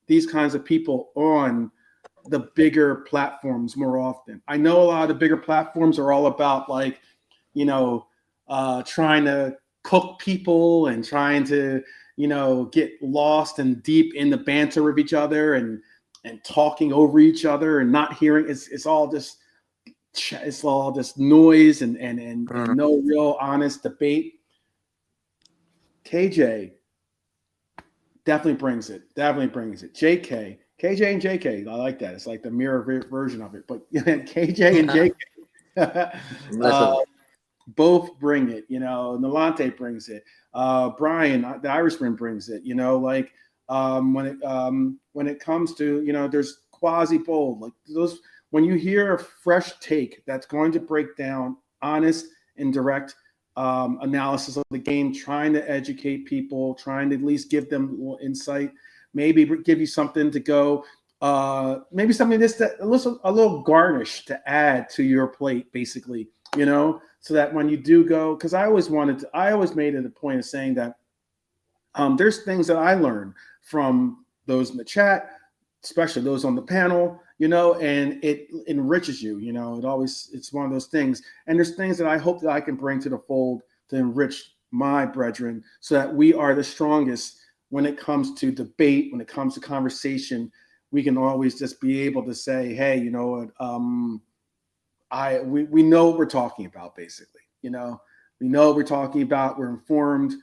Speaker 1: these kinds of people on the bigger platforms more often. I know a lot of the bigger platforms are all about like, trying to cook people and trying to, get lost and deep in the banter of each other and talking over each other and not hearing. It's all just noise and no real honest debate. KJ definitely brings it. KJ and JK, I like that. It's like the mirror version of it. But KJ and JK both bring it. Nalante brings it. Brian, the Irishman, brings it. When it comes to, there's quasi bold, like those. When you hear a fresh take that's going to break down honest and direct analysis of the game, trying to educate people, trying to at least give them a little insight, maybe give you something to go, maybe something a little garnish to add to your plate, basically, so that when you do go, because I always made it a point of saying that there's things that I learned from those in the chat, especially those on the panel, and it enriches you, it's one of those things. And there's things that I hope that I can bring to the fold to enrich my brethren, so that we are the strongest when it comes to debate, when it comes to conversation. We can always just be able to say, hey, we know what we're talking about, basically. We know what we're talking about. We're informed.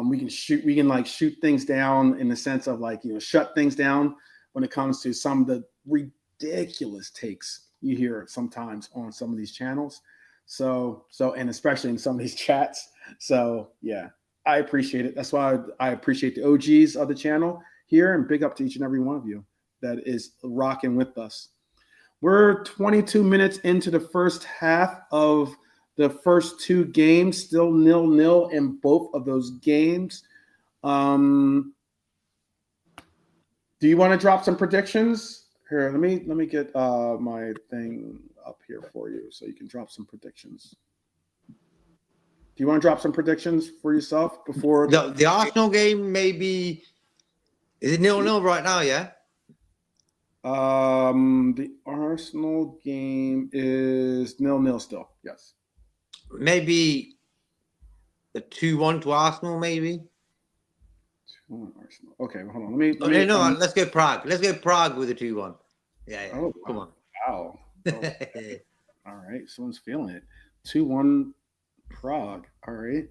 Speaker 1: We can shoot things down in the sense of like, shut things down when it comes to some of the ridiculous takes you hear sometimes on some of these channels. So, and especially in some of these chats. So yeah, I appreciate it. That's why I appreciate the OGs of the channel here, and big up to each and every one of you that is rocking with us. We're 22 minutes into the first half of the first 2 games, still 0-0 in both of those games. Do you want to drop some predictions? Here, let me get my thing up here for you so you can drop some predictions. Do you want to drop some predictions for yourself before
Speaker 2: the Arsenal game? Maybe is it 0-0 right now? Yeah.
Speaker 1: The Arsenal game is 0-0 still. Yes.
Speaker 2: Maybe a 2-1 to Arsenal. Maybe.
Speaker 1: 2-1 Arsenal. Okay, well, hold on.
Speaker 2: Let's go Prague. Let's go Prague with a 2-1. Yeah.
Speaker 1: Oh,
Speaker 2: come on.
Speaker 1: Wow. Oh. All right, someone's feeling it. 2-1 Prague. All right.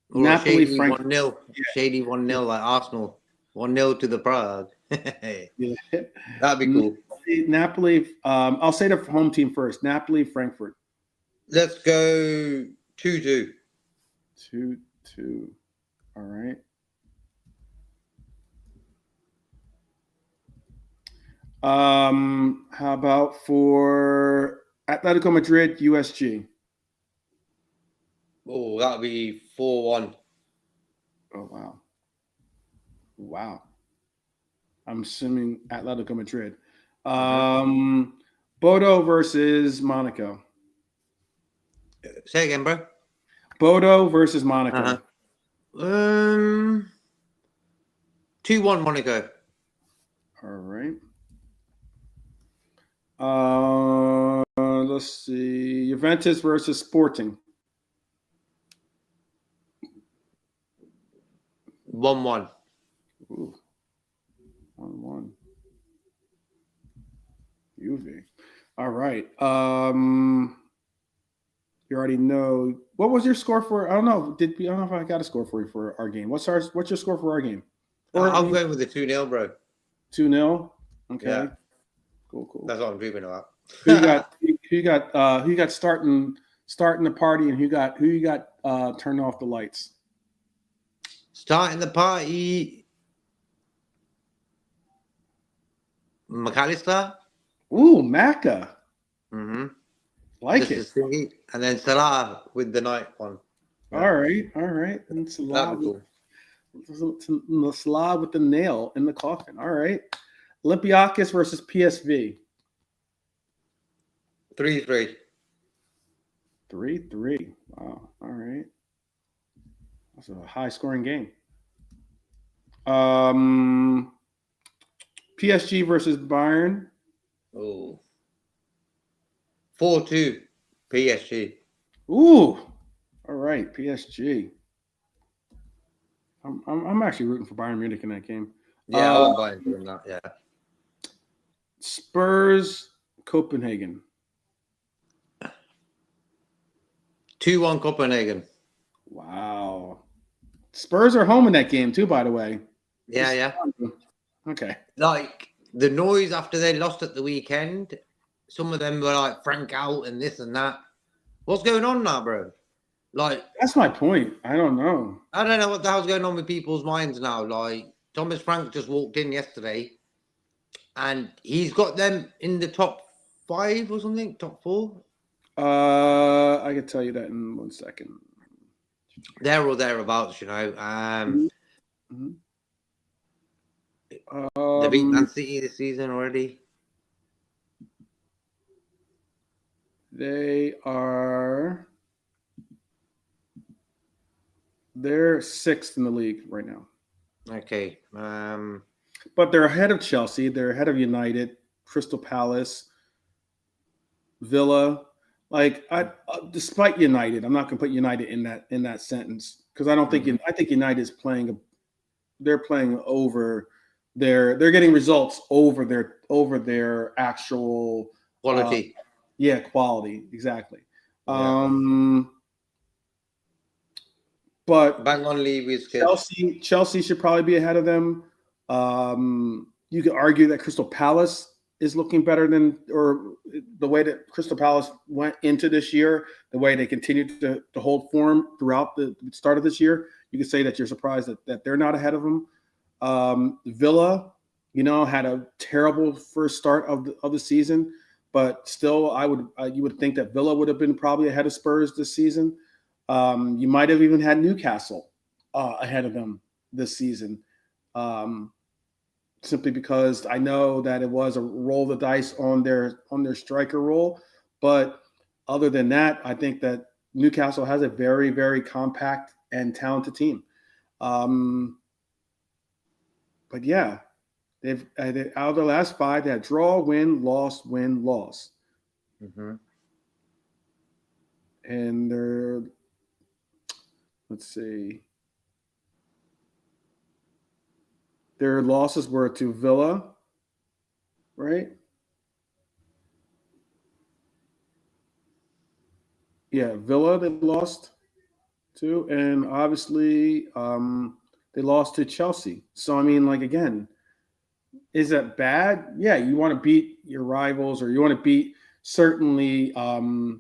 Speaker 1: Napoli, Frankfurt.
Speaker 2: 1-0. Yeah. Shady 1-0 like Arsenal. 1-0 to the Prague.
Speaker 1: Yeah.
Speaker 2: That'd be cool.
Speaker 1: Napoli. I'll say the home team first. Napoli, Frankfurt.
Speaker 2: Let's go 2-2.
Speaker 1: 2-2. All right. How about for Atletico Madrid, USG?
Speaker 2: Oh, that'll be 4-1.
Speaker 1: Oh, wow. Wow. I'm assuming Atletico Madrid. Bodo versus Monaco.
Speaker 2: Say again, bro.
Speaker 1: Bodo versus Monaco.
Speaker 2: 2-1 Monaco.
Speaker 1: All right. Let's see. Juventus versus Sporting.
Speaker 2: 1-1.
Speaker 1: Ooh. 1-1. Juve. All right. You already know. What was your score for? I don't know. I don't know if I got a score for you for our game. What's your score for our game?
Speaker 2: I'm going with the 2-0, bro.
Speaker 1: 2-0. Okay.
Speaker 2: Yeah.
Speaker 1: Cool.
Speaker 2: That's what I'm dreaming about.
Speaker 1: Who you got starting the party, and who you got turning off the lights?
Speaker 2: Starting the party, McAllister.
Speaker 1: Ooh, Macca.
Speaker 2: Mm-hmm.
Speaker 1: Like it.
Speaker 2: And then Salah with the night one.
Speaker 1: Yeah. All right. And Salah with the nail in the coffin. All right. Olympiacos versus PSV.
Speaker 2: 3-3.
Speaker 1: 3-3. Wow. All right. That's a high-scoring game. PSG versus Bayern.
Speaker 2: Oh. 4-2 PSG.
Speaker 1: Ooh. All right, PSG. I'm actually rooting for Bayern Munich in that game.
Speaker 2: Yeah, I won't buy into that. Yeah.
Speaker 1: Spurs Copenhagen.
Speaker 2: 2-1 Copenhagen.
Speaker 1: Wow. Spurs are home in that game too, by the way.
Speaker 2: Yeah.
Speaker 1: Okay.
Speaker 2: Like the noise after they lost at the weekend, some of them were like Frank out and this and that. What's going on now, bro? Like,
Speaker 1: that's my point. I don't know.
Speaker 2: I don't know what the hell's going on with people's minds now. Like, Thomas Frank just walked in yesterday and he's got them in the top 5 or something, top 4.
Speaker 1: I can tell you that in 1 second.
Speaker 2: There or thereabouts, you know. They beat Man City this season already.
Speaker 1: They're 6th in the league right now.
Speaker 2: Okay.
Speaker 1: But they're ahead of Chelsea. They're ahead of United, Crystal Palace, Villa. Like, despite United, I'm not going to put United in that sentence because I don't think I think United is playing. They're playing over they're getting results over their actual
Speaker 2: Quality.
Speaker 1: Quality, exactly.
Speaker 2: Yeah.
Speaker 1: But
Speaker 2: Bang on leave is good.
Speaker 1: Chelsea should probably be ahead of them. You could argue that Crystal Palace is looking better than, or the way that Crystal Palace went into this year, the way they continued to hold form throughout the start of this year. You could say that you're surprised that they're not ahead of them. Villa, had a terrible first start of the season, but still, you would think that Villa would have been probably ahead of Spurs this season. You might have even had Newcastle ahead of them this season, simply because I know that it was a roll of the dice on their striker role. But other than that, I think that Newcastle has a very, very compact and talented team. But yeah, they've out of the last 5, they had draw, win, loss, win, loss.
Speaker 2: Mm-hmm.
Speaker 1: And they're, let's see, their losses were to Villa, right? Yeah, Villa they lost to, and obviously they lost to Chelsea. So I mean, like, again, is that bad? Yeah, you want to beat your rivals, or you want to beat certainly, when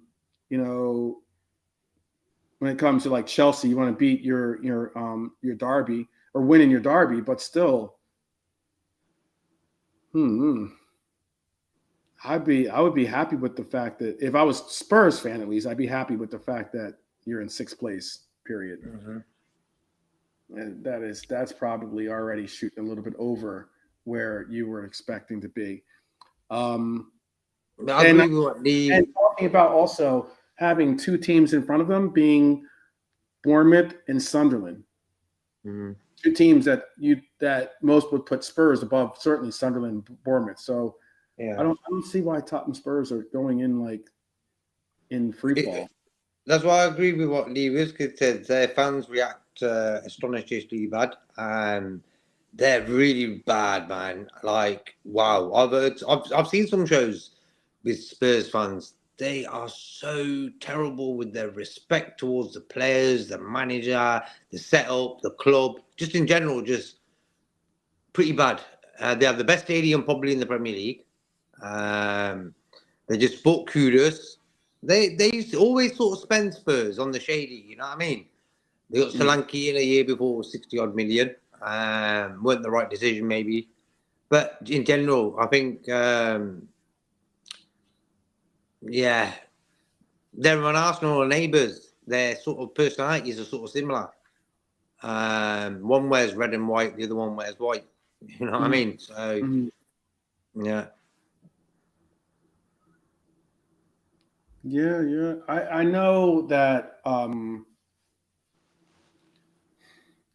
Speaker 1: it comes to like Chelsea, you want to beat your derby or win in your derby, but still, I would be happy with the fact that if I was Spurs fan, at least I'd be happy with the fact that you're in 6th place, period.
Speaker 2: Mm-hmm.
Speaker 1: And that's probably already shooting a little bit over where you were expecting to be.
Speaker 2: I agree with what
Speaker 1: And talking about also having two teams in front of them being Bournemouth and Sunderland. Two teams that most would put Spurs above certainly Sunderland and Bournemouth. So I don't see why Tottenham Spurs are going in like in free fall.
Speaker 2: That's why I agree with what Lee Wiskett said. Their fans react astonishingly bad. They're really bad, man. Like, wow. I've seen some shows with Spurs fans. They are so terrible with their respect towards the players, the manager, the setup, the club, just in general, just pretty bad. They have the best stadium probably in the Premier League. They just bought kudos. They used to always sort of spend Spurs on the shady, you know what I mean? They got Solanke in a year before, 60-odd million. Weren't the right decision, maybe. But in general, I think, they're on Arsenal neighbours. Their sort of personalities are sort of similar. One wears red and white, the other one wears white. You know what I mean? So, yeah.
Speaker 1: Yeah. I know that.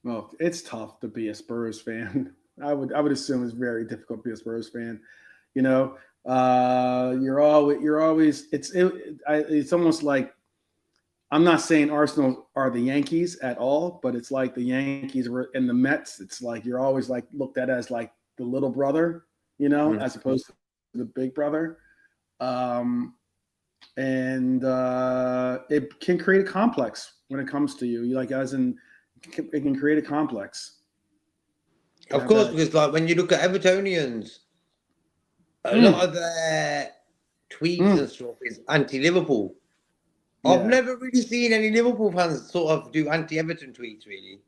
Speaker 1: Well, it's tough to be a Spurs fan. I would assume it's very difficult to be a Spurs fan. You know, you're always. It's almost like, I'm not saying Arsenal are the Yankees at all, but it's like the Yankees were in the Mets. It's like you're always like looked at as like the little brother, you know, as opposed to the big brother. And it can create a complex when it comes to you. Like, as in, it can create a complex.
Speaker 2: Of course, because like when you look at Evertonians, a lot of their tweets and stuff is anti-Liverpool. Yeah. I've never really seen any Liverpool fans sort of do anti-Everton tweets, really.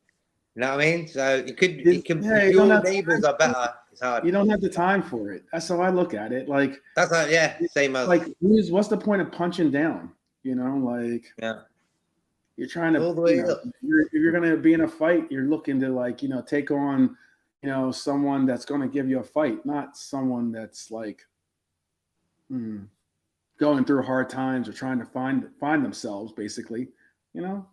Speaker 2: You know what I mean? So it could your neighbours are better. It's hard.
Speaker 1: You don't have the time for it. That's how I look at it. Like,
Speaker 2: that's same as
Speaker 1: like, what's the point of punching down? You know, like, you're trying to, if you're going to be in a fight, you're looking to, like, you know, take on, you know, someone that's going to give you a fight, not someone that's like going through hard times or trying to find themselves, basically. You know,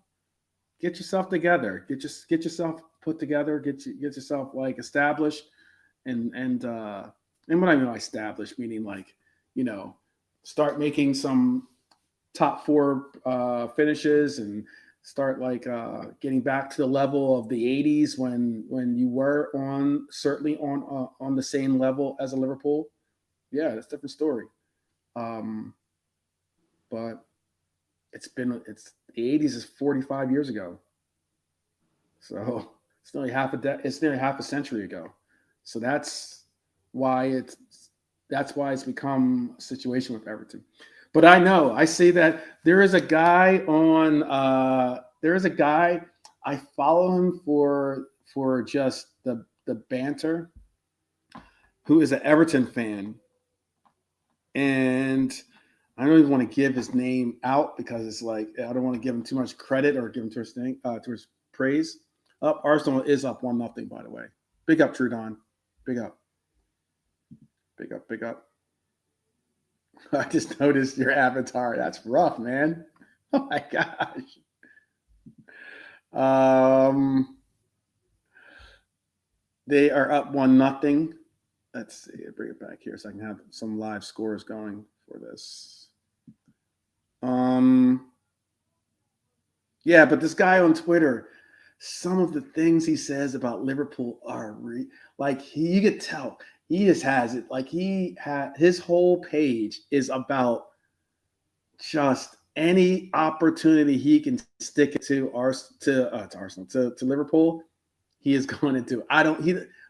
Speaker 1: get yourself together, get yourself put together, get yourself like established, and what I mean by established, meaning like, you know, start making some top 4 finishes and start like getting back to the level of the 80s when you were certainly on the same level as a Liverpool. Yeah, that's a different story. But the 80s is 45 years ago. So it's nearly half a century ago. So that's why it's become a situation with Everton. But I see that there is a guy I follow him for just the banter, who is an Everton fan. And I don't even want to give his name out because it's like, I don't want to give him too much credit or give him to his praise. Arsenal is up 1-0, by the way. Big up, Trudon. Big up. Big up, big up. I just noticed your avatar. That's rough, man. Oh my gosh. They are up 1-0. Let's see. Bring it back here so I can have some live scores going for this. Yeah, but this guy on Twitter, some of the things he says about Liverpool are you could tell he just has it. Like, his whole page is about just any opportunity he can stick it to Arsenal, to Liverpool, he is going to do.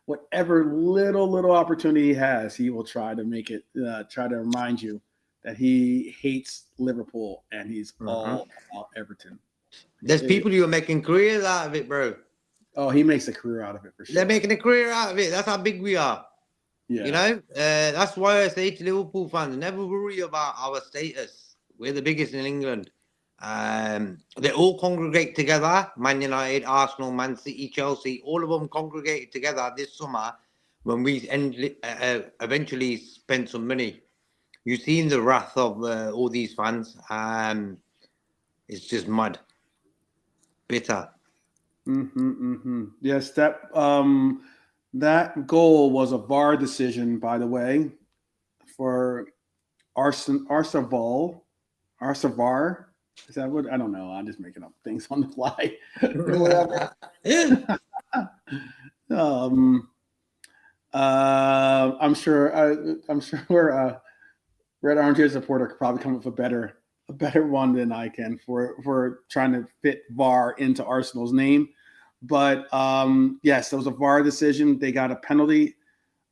Speaker 1: Whatever little opportunity he has, he will try to make it, try to remind you that he hates Liverpool and he's all about Everton.
Speaker 2: There's people who are making careers out of it, bro.
Speaker 1: Oh, he makes a career out of it for sure.
Speaker 2: They're making a career out of it. That's how big we are. Yeah. You know, that's why I say to Liverpool fans, never worry about our status. We're the biggest in England. They all congregate together. Man United, Arsenal, Man City, Chelsea, all of them congregated together this summer when we eventually spent some money. You've seen the wrath of all these fans. It's just mud. Bitter.
Speaker 1: Yes, that goal was a VAR decision, by the way, for Arsavar. Is that what? I don't know. I'm just making up things on the fly. I'm sure Red Armchair supporter could probably come up with a better one than I can for trying to fit VAR into Arsenal's name. But yes, there was a VAR decision. They got a penalty.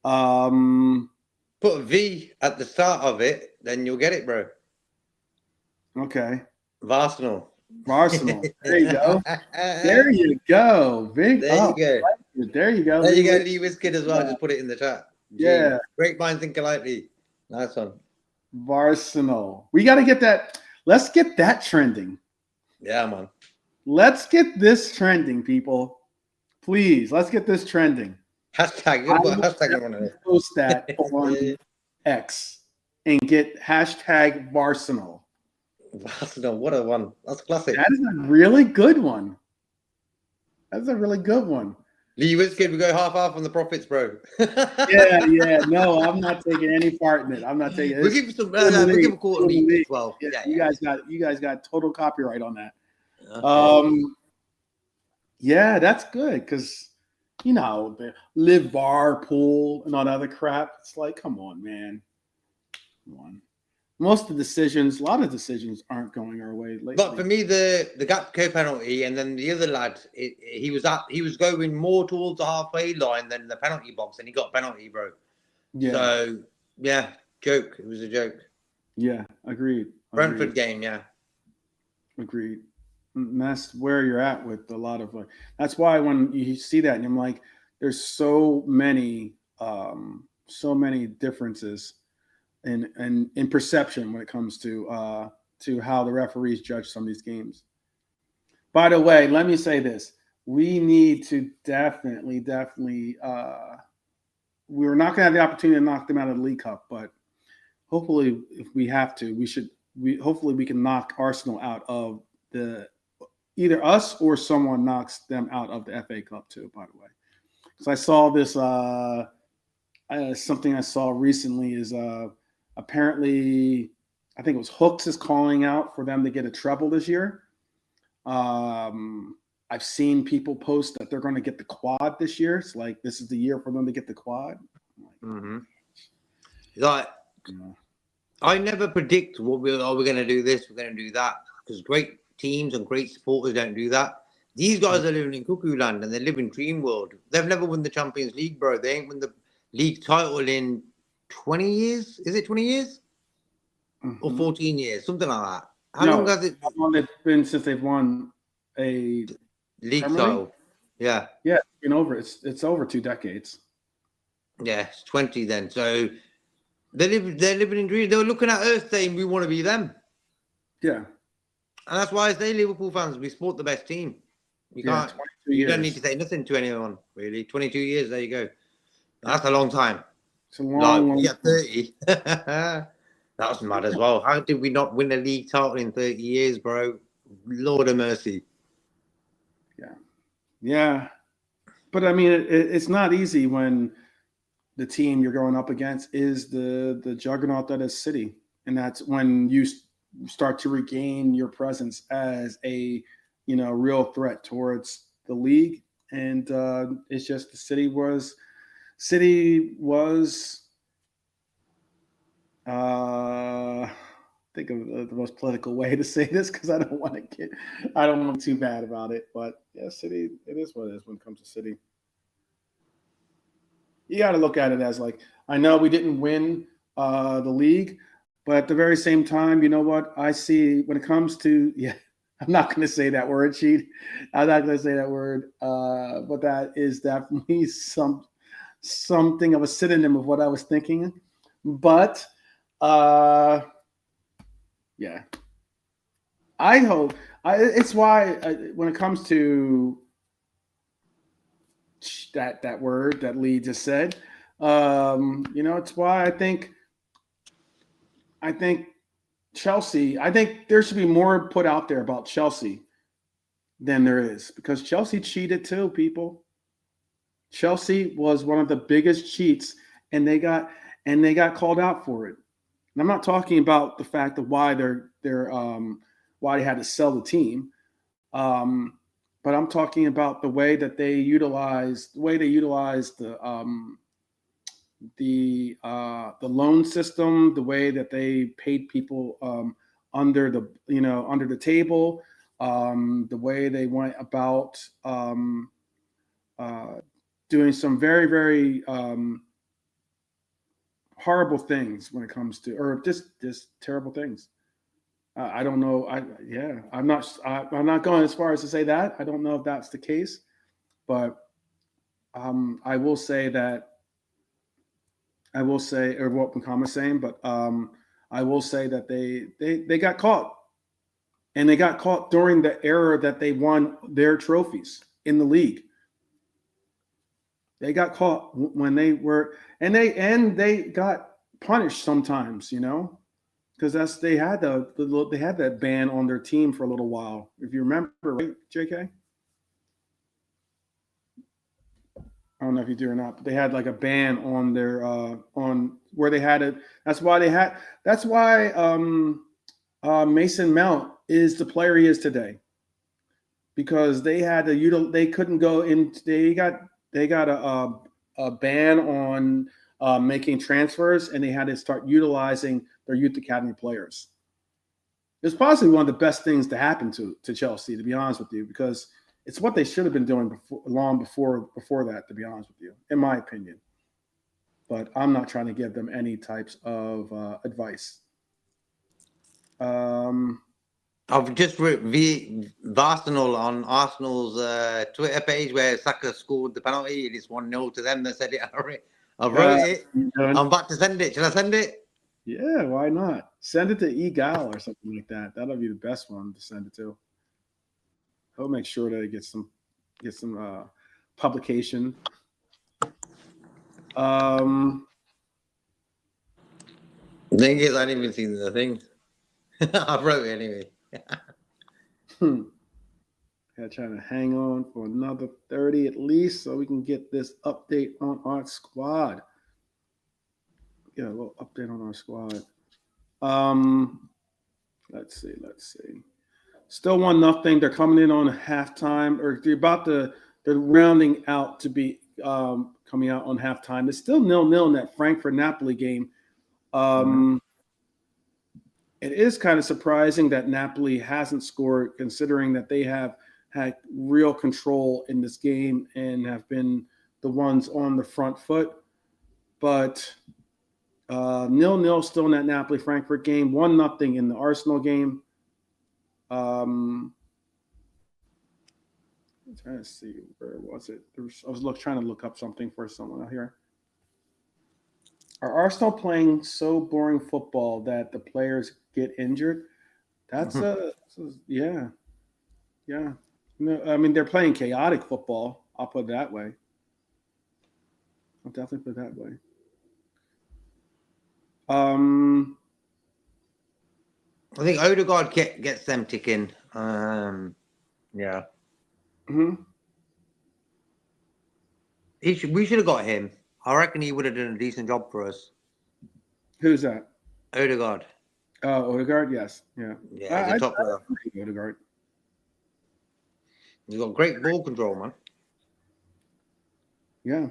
Speaker 2: Put a V at the start of it, then you'll get it, bro.
Speaker 1: Okay.
Speaker 2: Arsenal.
Speaker 1: There you go. There you go. Big
Speaker 2: there
Speaker 1: up.
Speaker 2: You go.
Speaker 1: There you go.
Speaker 2: There you go, Lee Wiskid as well. Just put it in the chat.
Speaker 1: Yeah.
Speaker 2: Great minds think alike. Nice one.
Speaker 1: Arsenal. We got to get that. Let's get that trending.
Speaker 2: Yeah, man.
Speaker 1: Let's get this trending, people. Please, let's get this trending.
Speaker 2: Hashtag. You gotta put a hashtag on it.
Speaker 1: Post that on X and get hashtag Arsenal.
Speaker 2: Arsenal, what a one. That's classic.
Speaker 1: That is a really good one. That's a really good one.
Speaker 2: Lee Wiskid, we go half on the profits, bro.
Speaker 1: yeah. No, I'm not taking any part in it. I'm not taking it.
Speaker 2: We'll give some. We'll give a quarter league as well.
Speaker 1: Yeah, you guys got total copyright on that.
Speaker 2: Okay.
Speaker 1: Yeah, that's good because the Liverpool and all that other crap. It's like, come on, man. Come on. A lot of decisions aren't going our way lately.
Speaker 2: But for me, the Gakpo penalty, and then the other lad, he was going more towards the halfway line than the penalty box, and he got a penalty, bro.
Speaker 1: Yeah.
Speaker 2: So yeah, joke. It was a joke.
Speaker 1: Yeah, agreed.
Speaker 2: Brentford game, yeah.
Speaker 1: Agreed. And that's where you're at with a lot of that's why when you see that and I'm like, there's so many differences in perception when it comes to how the referees judge some of these games. By the way, let me say this: we need to definitely. We're not going to have the opportunity to knock them out of the League Cup, but hopefully, if we have to, hopefully we can knock Arsenal out of either us or someone knocks them out of the FA Cup too. By the way, because I saw this something I saw recently is apparently I think it was Hooks is calling out for them to get a treble this year. I've seen people post that they're going to get the quad this year. It's like this is the year for them to get the quad.
Speaker 2: I never predict we're going to do this, we're going to do that, because great teams and great supporters don't do that. These guys are living in cuckoo land and they live in dream world. They've never won the Champions League, bro. They ain't won the league title in 20 years. Is it 20 years? Or 14 years? Something like that. How long has it
Speaker 1: been since they've won a
Speaker 2: league title? Yeah.
Speaker 1: Yeah, it's been over. It's over 2 decades.
Speaker 2: Yeah, it's 20 then. So they're living in dream. They were looking at us saying we want to be them.
Speaker 1: Yeah.
Speaker 2: And that's why I say Liverpool fans, we support the best team. You can't. You don't need to say nothing to anyone, really. 22 years, there you go. That's a long time.
Speaker 1: It's a long
Speaker 2: yeah, 30. That was mad as well. How did we not win a league title in 30 years, bro? Lord of mercy.
Speaker 1: Yeah. But I mean, it's not easy when the team you're going up against is the juggernaut that is City. And that's when you start to regain your presence as a real threat towards the league. And it's just the City was think of the most political way to say this because I don't want too bad about it. But yeah, City, it is what it is when it comes to City. You got to look at it as like, I know we didn't win the league, but at the very same time, you know what? I see when it comes to, I'm not going to say that word, Cheat. I'm not going to say that word, but that is definitely something of a synonym of what I was thinking. But, yeah. I hope. It's why when it comes to that word that Lee just said, it's why I think Chelsea. I think there should be more put out there about Chelsea than there is, because Chelsea cheated too, people. Chelsea was one of the biggest cheats, and they got called out for it. And I'm not talking about the fact of why why they had to sell the team, but I'm talking about the way that they utilized the loan system, the way that they paid people under the table, the way they went about doing some very, very horrible things when it comes to, or just terrible things. I don't know. I'm not going as far as to say that. I don't know if that's the case, but I will say, or what McCom is saying, but I will say that they got caught, and they got caught during the era that they won their trophies in the league. They got caught when they were, and they got punished sometimes, because they had that ban on their team for a little while, if you remember, right, JK? I don't know if you do or not, but they had like a ban on their on where they had it. That's why Mason Mount is the player he is today, because they had to they couldn't go in. They got a ban on making transfers, and they had to start utilizing their youth academy players. It's possibly one of the best things to happen to Chelsea, to be honest with you, because it's what they should have been doing long before that, to be honest with you, in my opinion. But I'm not trying to give them any types of advice.
Speaker 2: I've just read Arsenal on Arsenal's Twitter page where Saka scored the penalty. It is 1-0 to them. They said it. I wrote it. I'm about to send it. Should I send it?
Speaker 1: Yeah, why not? Send it to Egal or something like that. That'll be the best one to send it to. He'll make sure that it gets some publication.
Speaker 2: The thing is, I didn't even see the thing. I wrote it anyway.
Speaker 1: Gotta try to hang on for another 30 at least, so we can get this update on our squad. Get a little update on our squad. Let's see. Still 1-0. They're coming in on halftime, or they're rounding out to be coming out on halftime. It's still 0-0 in that Frankfurt-Napoli game. It is kind of surprising that Napoli hasn't scored, considering that they have had real control in this game and have been the ones on the front foot. But 0-0 still in that Napoli-Frankfurt game. 1-0 in the Arsenal game. I'm trying to see, where was it? I was trying to look up something for someone out here. Are Arsenal playing so boring football that the players get injured? That's yeah. No, I mean, they're playing chaotic football. I'll put it that way. I'll definitely put it that way.
Speaker 2: I think Odegaard gets them ticking. Yeah.
Speaker 1: Mm-hmm.
Speaker 2: We should have got him. I reckon he would have done a decent job for us.
Speaker 1: Who's that?
Speaker 2: Odegaard.
Speaker 1: Oh, Odegaard, yes. Yeah.
Speaker 2: Yeah, the top player.
Speaker 1: Odegaard.
Speaker 2: He's got great ball control, man.
Speaker 1: Yeah.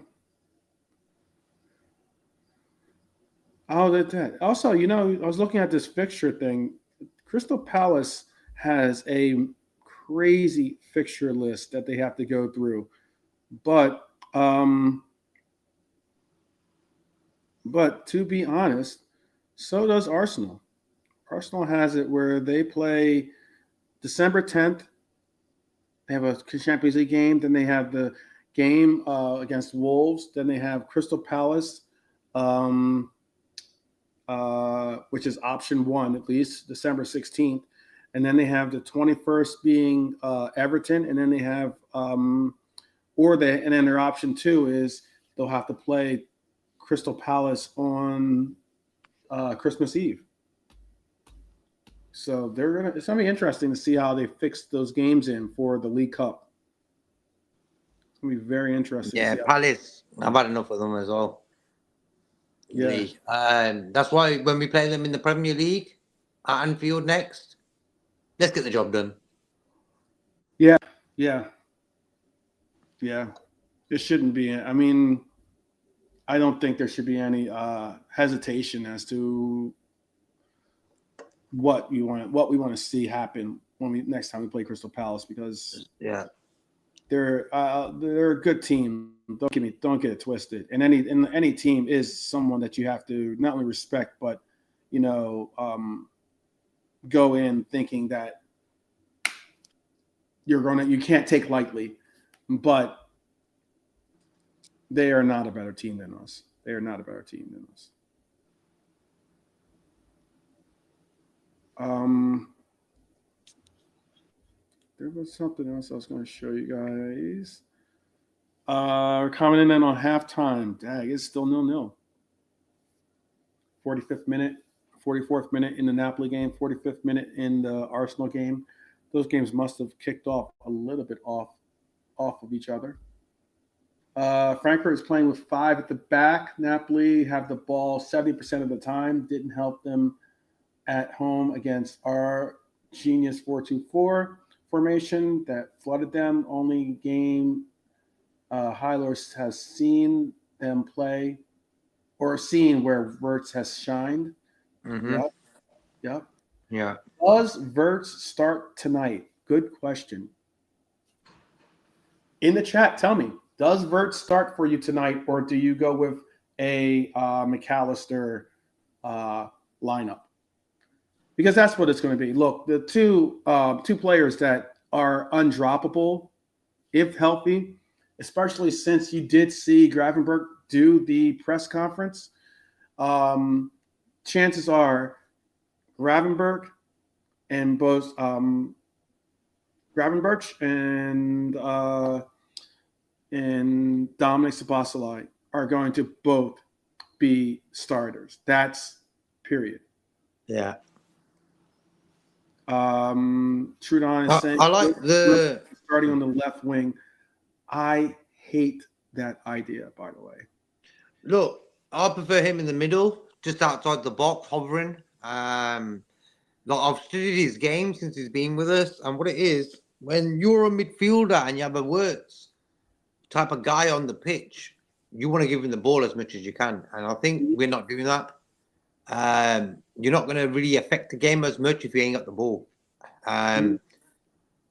Speaker 1: Oh, that. Also, I was looking at this fixture thing. Crystal Palace has a crazy fixture list that they have to go through. But to be honest, so does Arsenal. Arsenal has it where they play December 10th. They have a Champions League game. Then they have the game against Wolves. Then they have Crystal Palace, which is option 1, at least, December 16th. and then they have the 21st being Everton, and then they have and then their option 2 is they'll have to play Crystal Palace on Christmas Eve. So it's gonna be interesting to see how they fix those games in for the League Cup. It's gonna be very interesting.
Speaker 2: Yeah, Palace. I've had enough of them as well.
Speaker 1: Yeah.
Speaker 2: That's why when we play them in the Premier League at Anfield next, let's get the job done.
Speaker 1: Yeah. It shouldn't be. I mean, I don't think there should be any hesitation as to what we want to see happen when next time we play Crystal Palace, because they're a good team. Don't get it twisted. And any team is someone that you have to not only respect, but go in thinking that you can't take lightly. But they are not a better team than us. There was something else I was going to show you guys. Commenting in on halftime. Dang, it's still 0-0. 45th minute, 44th minute in the Napoli game, 45th minute in the Arsenal game. Those games must have kicked off a little bit off of each other. Frankfurt is playing with 5 at the back. Napoli have the ball 70% of the time. Didn't help them at home against our genius 4-2-4 formation that flooded them. Only game Hylos has seen them play or seen where Wirtz has shined.
Speaker 2: Mm-hmm.
Speaker 1: Yep.
Speaker 2: Yeah.
Speaker 1: Does Wirtz start tonight? Good question. In the chat, tell me, does Wirtz start for you tonight, or do you go with a McAllister lineup? Because that's what it's going to be. Look, the two players that are undroppable, if healthy, especially since you did see Gravenberch do the press conference, chances are Gravenberch and both Gravenberch and Dominic Szoboszlai are going to both be starters. That's period.
Speaker 2: Yeah.
Speaker 1: Trudon is saying
Speaker 2: I like the
Speaker 1: starting on the left wing. I hate that idea, by the way.
Speaker 2: Look, I prefer him in the middle, just outside the box, hovering. I've studied his game since he's been with us, and what it is, when you're a midfielder and you have a Wirtz type of guy on the pitch, you want to give him the ball as much as you can, and I think we're not doing that. You're not going to really affect the game as much if you ain't got the ball.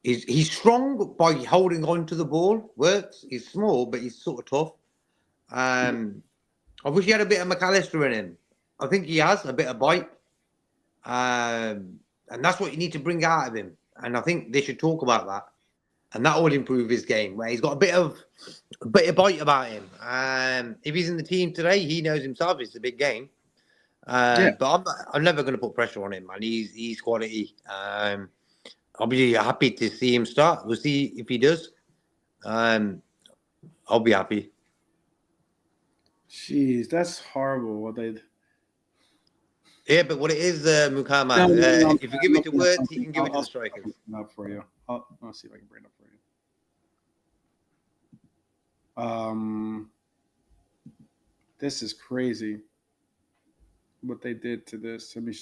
Speaker 2: He's strong by holding on to the ball. Wirtz, he's small, but he's sort of tough. I wish he had a bit of McAllister in him. I think he has a bit of bite. And that's what you need to bring out of him. And I think they should talk about that. And that will improve his game, where he's got a bit of bite about him. If he's in the team today, he knows himself it's a big game. But I'm never going to put pressure on him, man. He's quality. I'll be happy to see him start. We'll see if he does. I'll be happy.
Speaker 1: Jeez, that's horrible. What they.
Speaker 2: Yeah, but what it is, Muhammad, if you give it to Wirtz, he can give it to the strikers.
Speaker 1: I'll for you. I'll see if I can bring it up for you. This is crazy. What they did to this. Let me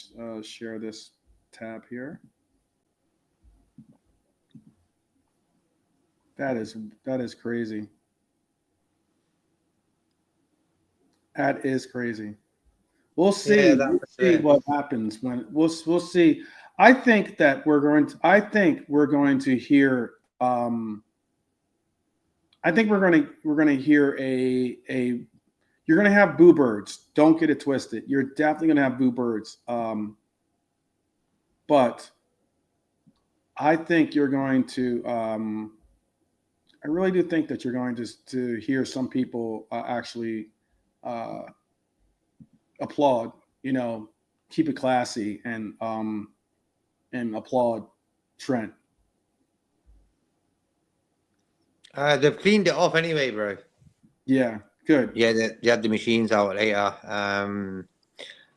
Speaker 1: share this tab here. That is crazy. That is crazy. We'll see. We'll see what happens when we'll see. I think we're going to hear. I think we're going to hear a. You're going to have boo birds. Don't get it twisted. You're definitely going to have boo birds. But I think you're going to. I really do think that you're going to hear some people actually applaud. Keep it classy and and applaud Trent.
Speaker 2: They've cleaned it off anyway, bro.
Speaker 1: Yeah, good.
Speaker 2: Yeah, they had the machines out later.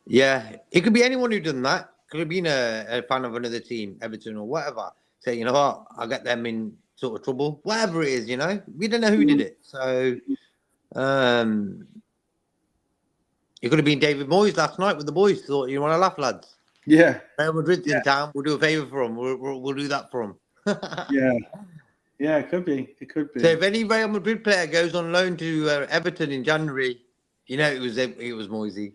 Speaker 2: Yeah, it could be anyone who done that. Could have been a fan of another team, Everton or whatever. Say, you know what, I got them in sort of trouble. Whatever it is, you know, we don't know who did it. So, it could have been David Moyes last night with the boys. Thought, you want to laugh, lads?
Speaker 1: Yeah,
Speaker 2: Real Madrid's in town. We'll do a favour for them. We'll do that for them.
Speaker 1: yeah, it could be. It could be.
Speaker 2: So if any Real Madrid player goes on loan to Everton in January, you know it was Moisey.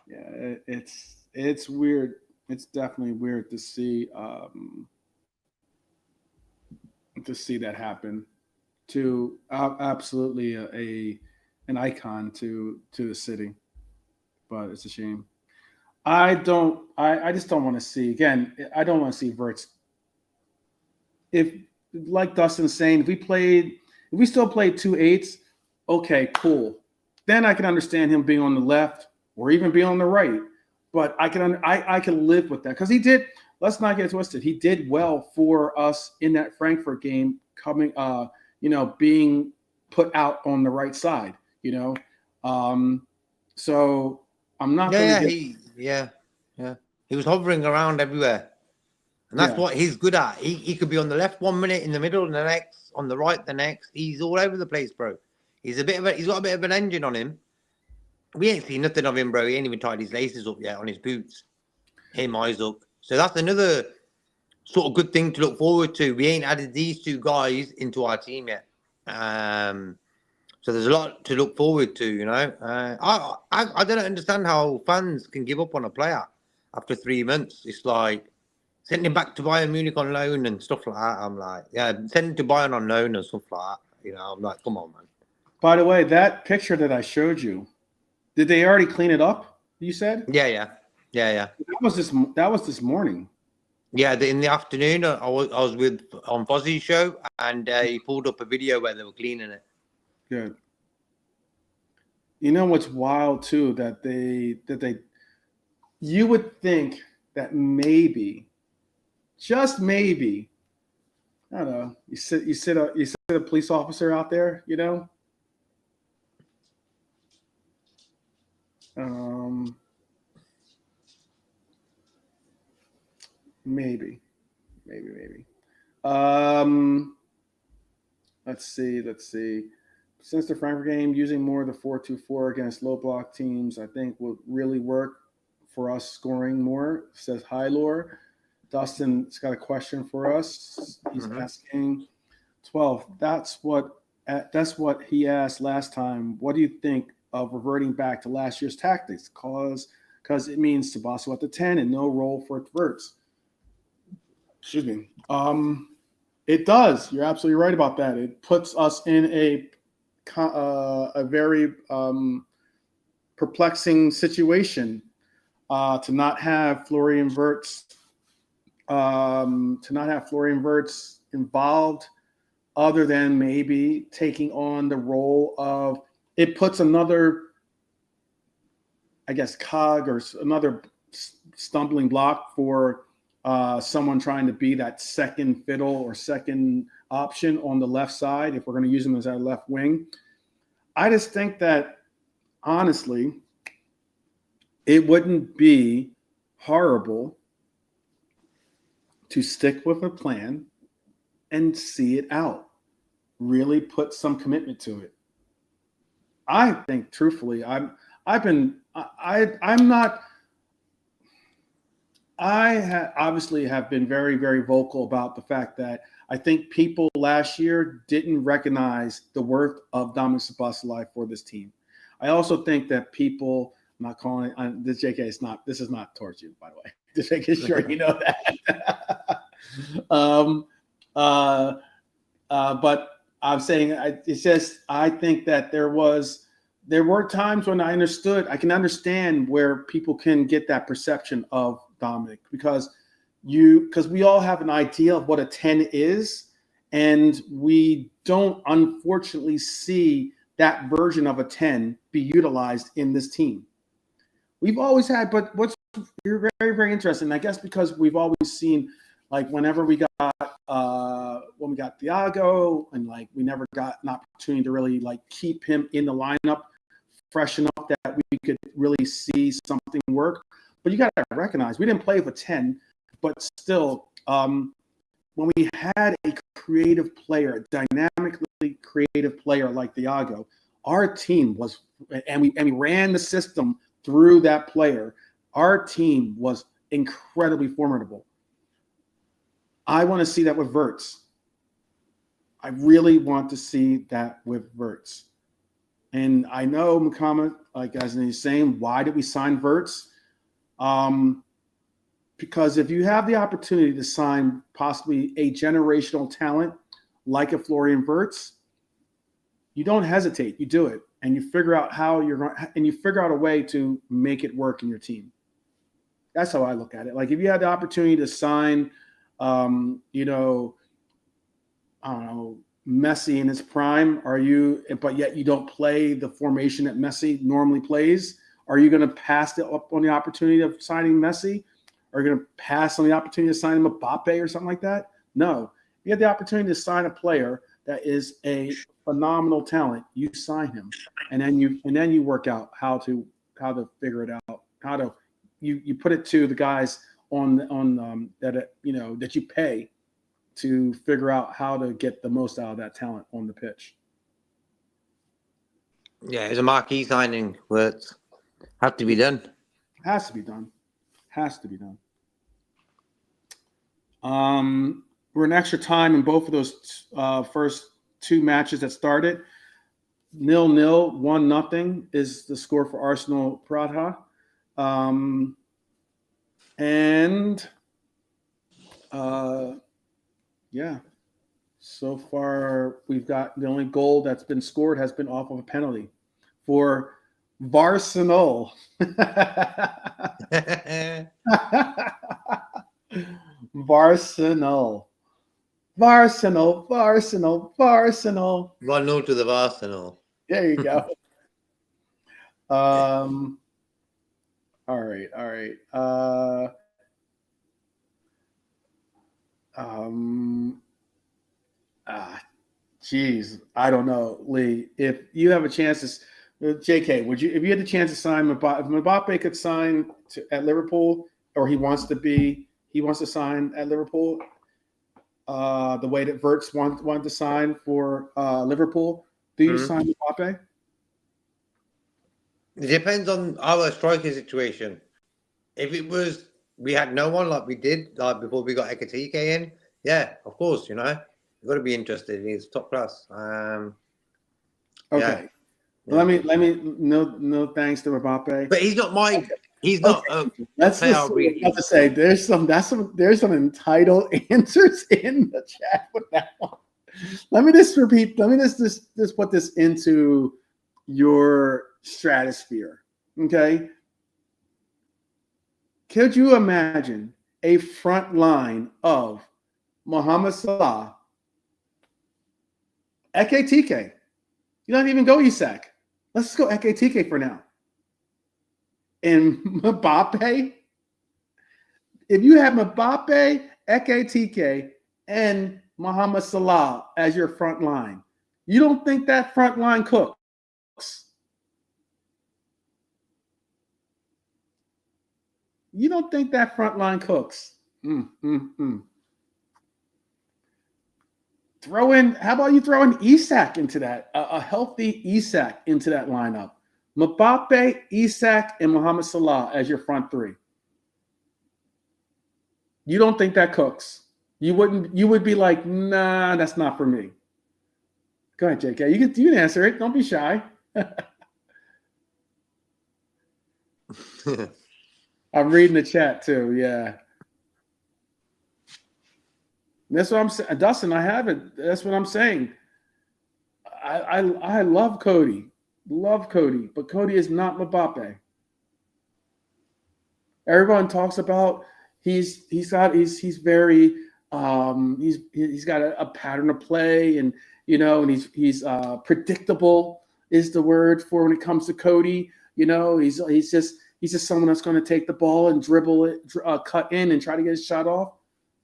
Speaker 1: Yeah, it's weird. It's definitely weird to see that happen to absolutely an icon to the city, but it's a shame. I just don't want to see, again, I don't want to see Verts. If, like Dustin's saying, if we still played 2-8s, okay, cool. Then I can understand him being on the left or even being on the right. But I can live with that because he did. Let's not get twisted. He did well for us in that Frankfurt game, coming, being put out on the right side. So I'm not.
Speaker 2: Yeah. He was hovering around everywhere, and that's what he's good at. He could be on the left 1 minute, in the middle, and the next on the right, the next. He's all over the place, bro. He's got a bit of an engine on him. We ain't seen nothing of him, bro. He ain't even tied his laces up yet on his boots. Him, Isaac. So that's another sort of good thing to look forward to. We ain't added these two guys into our team yet. So there's a lot to look forward to, I don't understand how fans can give up on a player after 3 months. It's like sending him back to Bayern Munich on loan and stuff like that. I'm like, sending him to Bayern on loan and stuff like that. I'm like, come on, man.
Speaker 1: By the way, that picture that I showed you, did they already clean it up? You said?
Speaker 2: Yeah.
Speaker 1: That was this morning.
Speaker 2: Yeah, in the afternoon, I was on Fozzie's show, and he pulled up a video where they were cleaning it.
Speaker 1: Good. You know what's wild too, that you would think that maybe, just maybe, I don't know, you sit a police officer out there, maybe. Let's see. Since the Frankfurt game, using more of the 4-2-4 against low block teams, I think will really work for us scoring more, says Hylor. Dustin's got a question for us. He's asking 12. That's what he asked last time. What do you think of reverting back to last year's tactics? Because it means Tabasso at the 10 and no role for Verts. Excuse me. It does. You're absolutely right about that. It puts us in a very perplexing situation to not have Florian Wirtz involved, other than maybe taking on the role of, it puts another, I guess, cog or another stumbling block for someone trying to be that second fiddle or second option on the left side, if we're going to use him as our left wing. I just think that, honestly, it wouldn't be horrible to stick with a plan and see it out. Really put some commitment to it. I think, truthfully, I obviously have been very, very vocal about the fact that I think people last year didn't recognize the worth of Dominic Szoboszlai for this team. I also think that people, I'm not calling it, this is not towards you, by the way. Just making sure you know that. But I'm saying it's just, I think that there were times when I can understand where people can get that perception of Dominic, because we all have an idea of what a 10 is, and we don't unfortunately see that version of a 10 be utilized in this team. We've always had, but what's very, very interesting, I guess, because we've always seen, like, whenever we got when we got Thiago, and like we never got an opportunity to really like keep him in the lineup fresh enough that we could really see something work. But you got to recognize we didn't play with 10, but still, when we had a creative player, a dynamically creative player like Thiago, our team was, and we ran the system through that player. Our team was incredibly formidable. I want to see that with Wirtz. I really want to see that with Wirtz. And I know Mukama, like as he's saying, why did we sign Wirtz? Because if you have the opportunity to sign possibly a generational talent like a Florian Wirtz, you don't hesitate. You do it, and you figure out how you're going, and you figure out a way to make it work in your team. That's how I look at it. Like if you had the opportunity to sign, I don't know, Messi in his prime, but yet you don't play the formation that Messi normally plays, are you going to pass up on the opportunity of signing Messi? Are you going to pass on the opportunity to sign Mbappe or something like that? No. You have the opportunity to sign a player that is a phenomenal talent. You sign him, and then you work out how to figure it out. How to you put it to the guys on that you pay to figure out how to get the most out of that talent on the pitch.
Speaker 2: Yeah, it's a marquee signing. Words have to be done.
Speaker 1: Has to be done. We're in extra time in both of those first two matches that started. 0-0, 1-0 is the score for Arsenal Pratha. So far we've got the only goal that's been scored has been off of a penalty for Barcelona. Barcelona.
Speaker 2: 1-0 to the Arsenal.
Speaker 1: There you go. All right. Geez, I don't know, Lee. If you have a chance to, JK, if you had the chance to sign Mbappe, if Mbappe could sign at Liverpool, or he wants to sign at Liverpool, the way that Wirtz wanted to sign for Liverpool, do you sign Mbappe?
Speaker 2: It depends on our striker situation. If it was we had no one like we did like before we got Ekatike in, yeah, of course, you've got to be interested. He's top class.
Speaker 1: Okay.
Speaker 2: Yeah.
Speaker 1: Let me no thanks to Mbappe.
Speaker 2: But he's not my. He's not.
Speaker 1: Okay. That's just what I have to say. There's some entitled answers in the chat with that one. Let me just repeat. Let me just put this into your stratosphere. Okay. Could you imagine a front line of Mohamed Salah, Ekatike? You don't even go Isak. Let's just go Ekatike for now. And Mbappe, if you have Mbappe, Ekatike, and Mohamed Salah as your front line, you don't think that front line cooks? You don't think that front line cooks? Throw in. How about you throw in Isak into that? A healthy Isak into that lineup. Mbappe, Isak, and Mohamed Salah as your front three. You don't think that cooks? You wouldn't. You would be like, nah, that's not for me. Go ahead, JK. You can answer it. Don't be shy. I'm reading the chat too. Yeah. That's what I'm saying. Dustin, I have it. That's what I'm saying. I love Cody. Love Cody, but Cody is not Mbappe. Everyone talks about he's got a pattern of play, and and he's predictable, is the word for when it comes to Cody. You know, he's just someone that's going to take the ball and dribble it, cut in and try to get his shot off.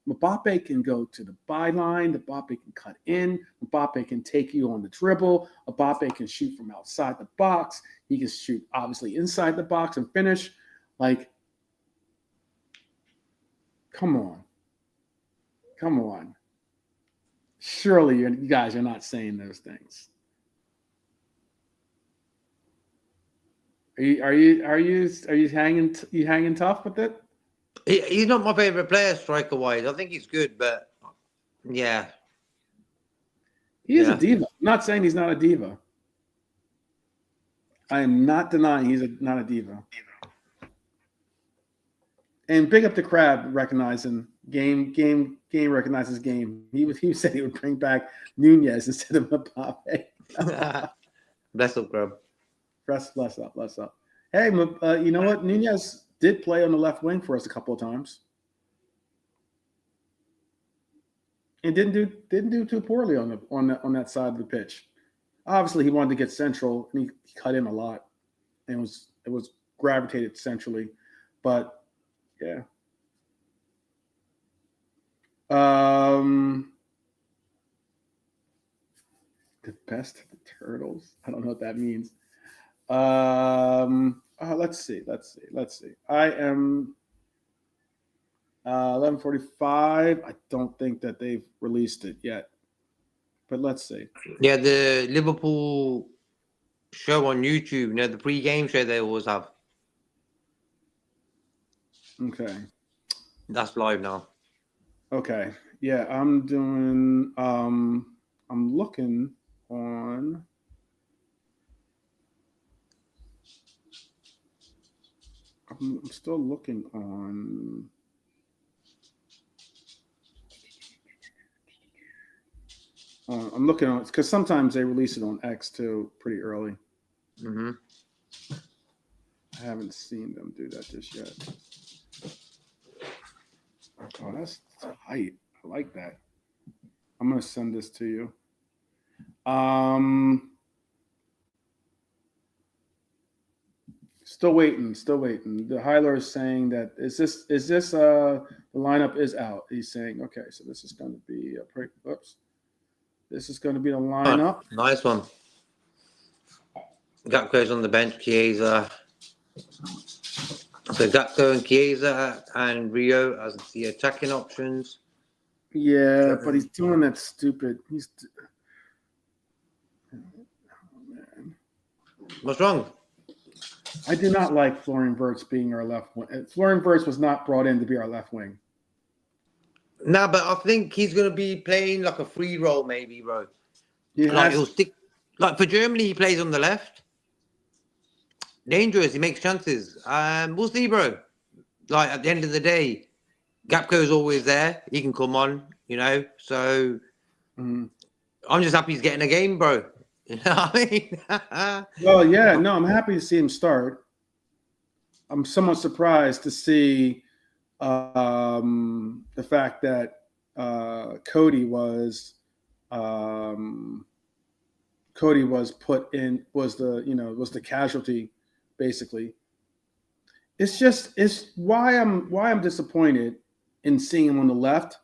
Speaker 1: Mbappe can go to the byline. Mbappe can cut in. Mbappe can take you on the dribble. Mbappe can shoot from outside the box. He can shoot, obviously, inside the box and finish. Like, come on. Come on. Surely you guys are not saying those things. Are you hanging tough with it?
Speaker 2: He's not my favorite player striker wise. I think he's good, but yeah,
Speaker 1: he is a diva. I'm not saying he's not a diva. I am not denying he's not a diva. And big up the Crab recognizing game recognizes game. He said he would bring back Nunez instead of Mbappe.
Speaker 2: Bless up, Crab.
Speaker 1: Bless up. Hey, you know what? Nunez did play on the left wing for us a couple of times, and didn't do too poorly on that side of the pitch. Obviously, he wanted to get central, and he cut in a lot, and it was gravitated centrally, but yeah. The best of the turtles. I don't know what that means. Let's see. I am 11:45. I don't think that they've released it yet, but let's see.
Speaker 2: Yeah, the Liverpool show on YouTube, you know, the pre-game show they always have.
Speaker 1: Okay.
Speaker 2: That's live now.
Speaker 1: Okay. Yeah, I'm doing. I'm looking on. I'm still looking on. I'm looking on because sometimes they release it on X too, pretty early.
Speaker 2: Mm-hmm.
Speaker 1: I haven't seen them do that just yet. Oh, that's tight. I like that. I'm gonna send this to you. Still waiting. The Hyler is saying that is this the lineup is out. He's saying, okay, so this is going to be this is going to be the lineup.
Speaker 2: Oh, nice one. Gakpo's on the bench. Chiesa. So Gakpo and Chiesa and Rio as the attacking options.
Speaker 1: Yeah, but he's doing that stupid. Oh, man.
Speaker 2: What's wrong?
Speaker 1: I do not like Florian Wirtz being our left wing. Florian Wirtz was not brought in to be our left wing.
Speaker 2: No, but I think he's going to be playing like a free role, maybe, bro. He'll stick. Like for Germany, he plays on the left. Dangerous. He makes chances. We'll see, bro. Like at the end of the day, Gakpo's always there. He can come on, you know. So I'm just happy he's getting a game, bro. You know what I mean?
Speaker 1: Well, yeah, no, I'm happy to see him start. I'm somewhat surprised to see the fact that Cody was the casualty, basically. It's why I'm disappointed in seeing him on the left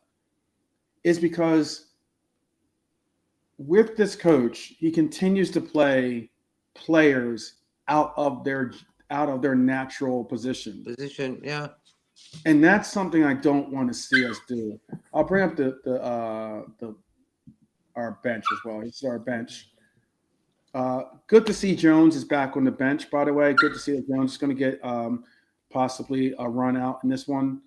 Speaker 1: is because with this coach, he continues to play players out of their natural position.
Speaker 2: Yeah.
Speaker 1: And that's something I don't want to see us do. I'll bring up our bench as well. This is our bench. Good to see Jones is back on the bench, by the way. Good to see that Jones is going to get possibly a run out in this one.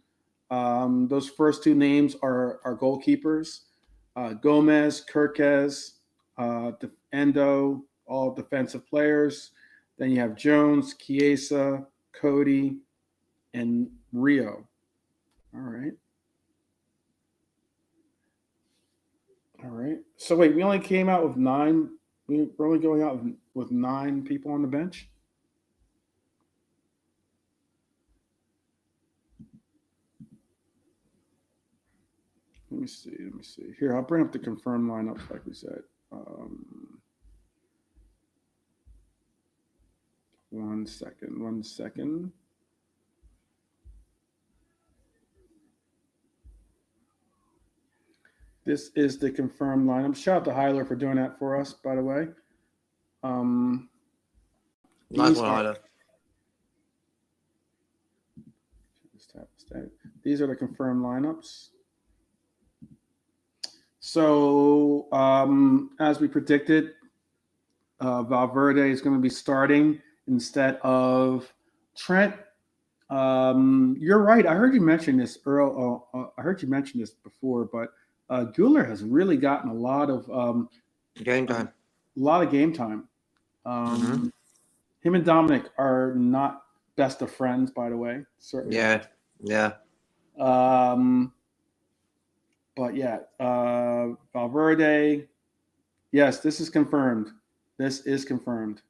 Speaker 1: Those first two names are our goalkeepers. Gomez, Kirkes, Endo, all defensive players. Then you have Jones, Chiesa, Cody, and Rio. All right. So wait, we only came out with 9. We're only going out with 9 people on the bench. Let me see. Here, I'll bring up the confirmed lineups like we said. One second. This is the confirmed lineup. Shout out to Hyler for doing that for us, by the way.
Speaker 2: Nice one, Hyler.
Speaker 1: These are the confirmed lineups. So, as we predicted, Valverde is going to be starting instead of Trent. You're right. I heard you mention this, Earl. I heard you mention this before, but Güler has really gotten a lot of
Speaker 2: game time.
Speaker 1: A lot of game time. Him and Dominic are not best of friends, by the way. Certainly.
Speaker 2: Yeah.
Speaker 1: But yeah, Valverde. Yes, this is confirmed. This is confirmed.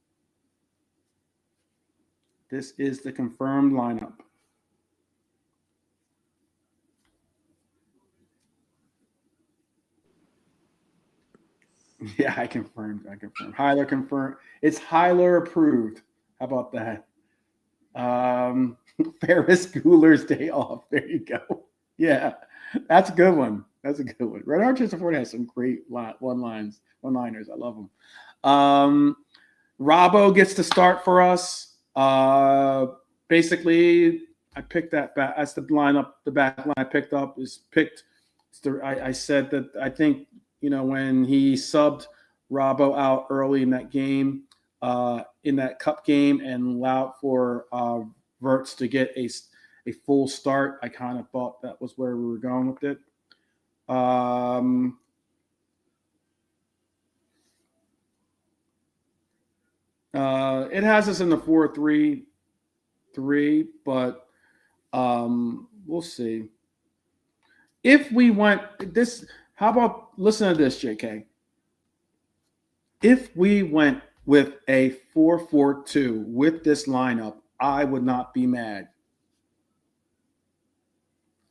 Speaker 1: This is the confirmed lineup. Yeah, I confirmed. Hyler confirmed. It's Hyler approved. How about that? Ferris Guler's day off. There you go. Yeah, that's a good one. Red Archers Ford has some great one-liners. I love them. Robbo gets to start for us. Basically, I picked that back. That's the lineup. The back line I picked up is picked. I said that I think, when he subbed Robbo out early in that game, in that cup game, and allowed for Wirtz to get a full start, I kind of thought that was where we were going with it. It has us in the 4-3-3, but we'll see. If we went this, how about listen to this, JK? If we went with a 4-4-2 with this lineup, I would not be mad.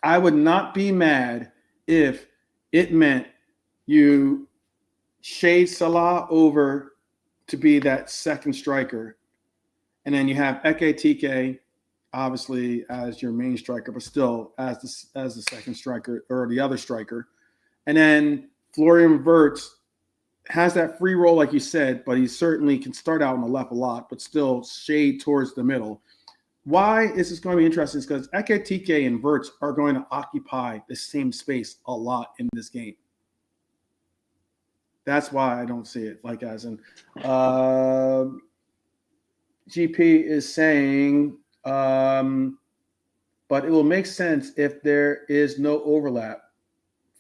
Speaker 1: I would not be mad if it meant you shade Salah over to be that second striker, and then you have Ekitike obviously as your main striker, but still as the second striker or the other striker, and then Florian Wirtz has that free role, like you said, but he certainly can start out on the left a lot, but still shade towards the middle. Why is this going to be interesting? Is because Ekitike and Wirtz are going to occupy the same space a lot in this game. That's why I don't see it like as in GP is saying, but it will make sense if there is no overlap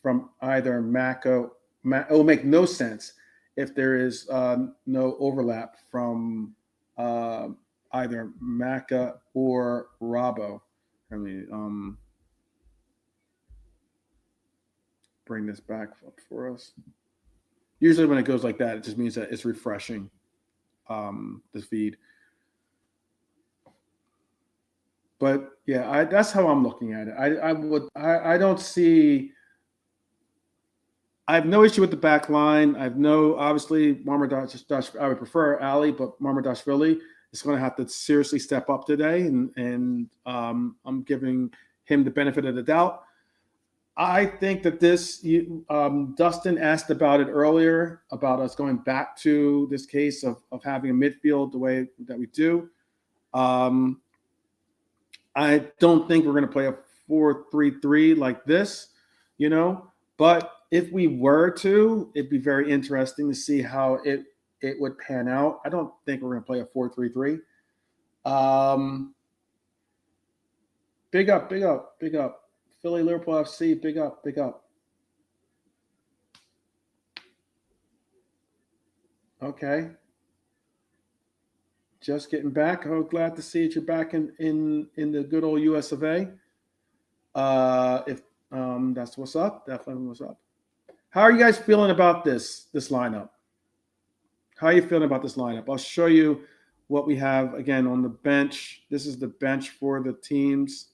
Speaker 1: from either Mako. It will make no sense if there is no overlap from either Maka or Robbo. Let me bring this back up for us. Usually when it goes like that, it just means that it's refreshing the feed. But yeah, that's how I'm looking at it. I don't see. I have no issue with the back line. Obviously, Marmardashvili, I would prefer Ali, but Marmardashvili is going to have to seriously step up today, and I'm giving him the benefit of the doubt. I think that Dustin asked about it earlier, about us going back to this case of having a midfield the way that we do. I don't think we're going to play a 4-3-3 like this, but if we were to, it'd be very interesting to see how it would pan out. I don't think we're going to play a 4-3-3. Big up. Philly, Liverpool FC, big up. Okay. Just getting back. Oh, glad to see that you're back in the good old US of A. If that's what's up, definitely what's up. How are you guys feeling about this lineup? How are you feeling about this lineup? I'll show you what we have again on the bench. This is the bench for the teams.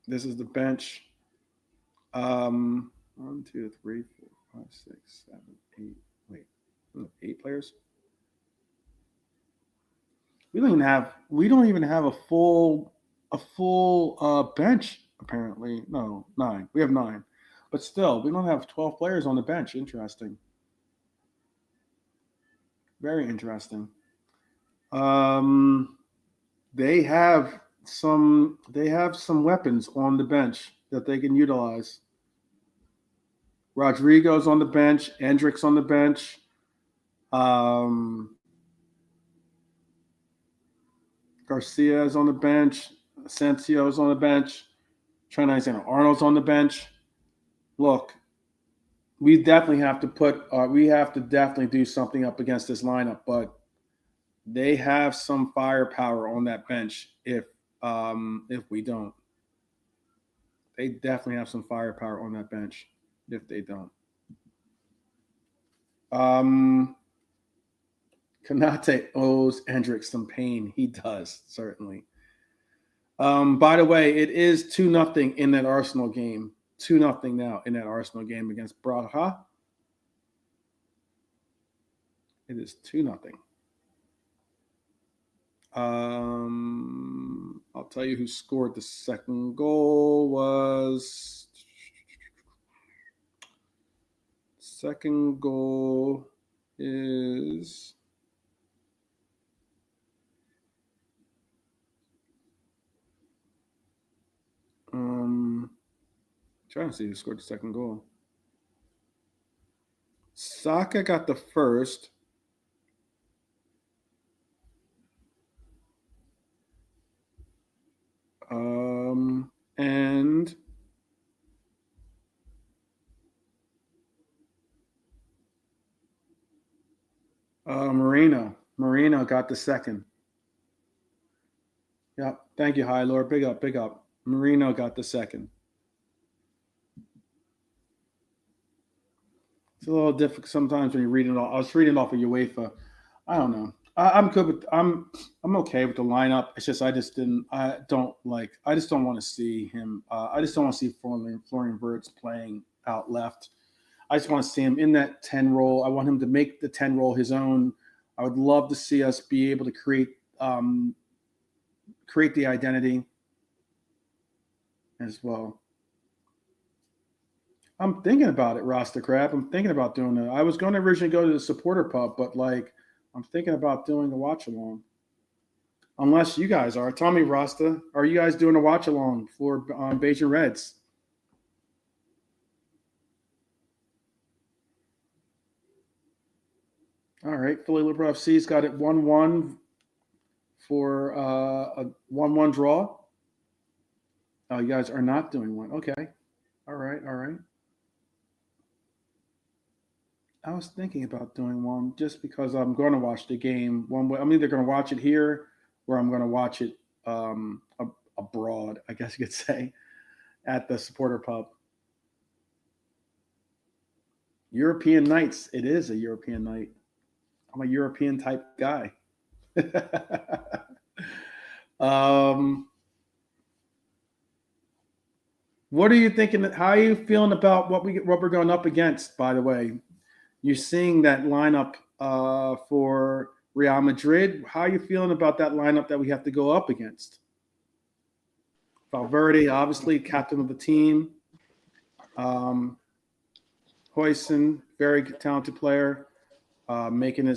Speaker 1: This is the bench. 1, 2, 3, 4, 5, 6, 7, 8. Wait, 8 players. We don't even have a full bench. Apparently, no, 9. We have 9, but still, we don't have 12 players on the bench. Interesting. Very interesting. They have some weapons on the bench that they can utilize. Rodrigo's on the bench. Endrick's on the bench. Garcia's on the bench. Asensio's on the bench. Arnold's on the bench. Look, we definitely have to definitely do something up against this lineup, but they have some firepower on that bench if we don't. They definitely have some firepower on that bench if they don't. Konate owes Endrick some pain. He does, certainly. By the way, it is 2-0 in that Arsenal game. 2-0 now in that Arsenal game against Braga. It is 2-0. I'll tell you who scored the second goal was. Second goal is. Trying to see who scored the second goal. Saka got the first. And Marino got the second. Yeah, thank you, High Lord. Big up. Marino got the second. It's a little difficult sometimes when you read it all. I was reading off of UEFA. I don't know. I'm good with. I'm okay with the lineup. It's just I just don't want to see him. I just don't want to see Florian Wirtz playing out left. I just want to see him in that 10 role. I want him to make the 10 role his own. I would love to see us be able to create the identity as well. I'm thinking about it, Rasta Crab. I'm thinking about doing it. I was going to originally go to the supporter pub, but I'm thinking about doing a watch along. Unless you guys are. Tell me, Rasta, are you guys doing a watch along for Beijing Reds? All right. Philly Liverpool FC's got it 1-1 for a 1-1 draw. Oh, you guys are not doing one. Okay. All right. I was thinking about doing one just because I'm going to watch the game one way. I'm either going to watch it here or I'm going to watch it abroad, I guess you could say, at the supporter pub. European nights. It is a European night. I'm a European type guy. What are you thinking? How are you feeling about what we're going up against, by the way? You're seeing that lineup for Real Madrid. How are you feeling about that lineup that we have to go up against? Valverde, obviously, captain of the team. Huijsen, very talented player, making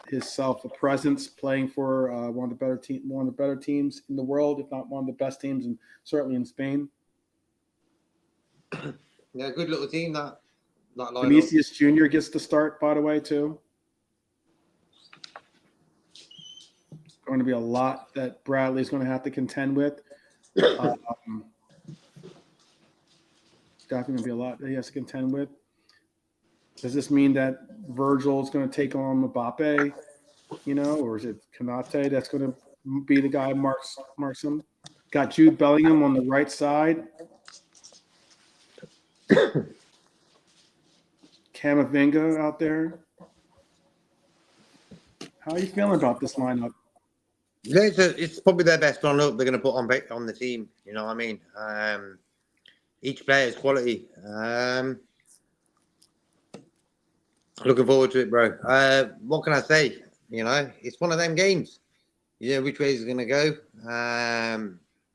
Speaker 1: himself a presence, playing for one of the better teams in the world, if not one of the best teams, and certainly in Spain.
Speaker 2: Yeah, good little team that lineup.
Speaker 1: Vinicius Jr. gets the start, by the way, too. It's going to be a lot that Bradley's going to have to contend with. Definitely going to be a lot that he has to contend with. Does this mean that Virgil is going to take on Mbappe, or is it Konate that's going to be the guy marks him? Got Jude Bellingham on the right side. Camavinga out there. How are you feeling about this lineup?
Speaker 2: It's probably their best lineup they're going to put on the team. You know what I mean? Each player is quality. Looking forward to it, bro. What can I say? You know, it's one of them games. You know which way it's going to go.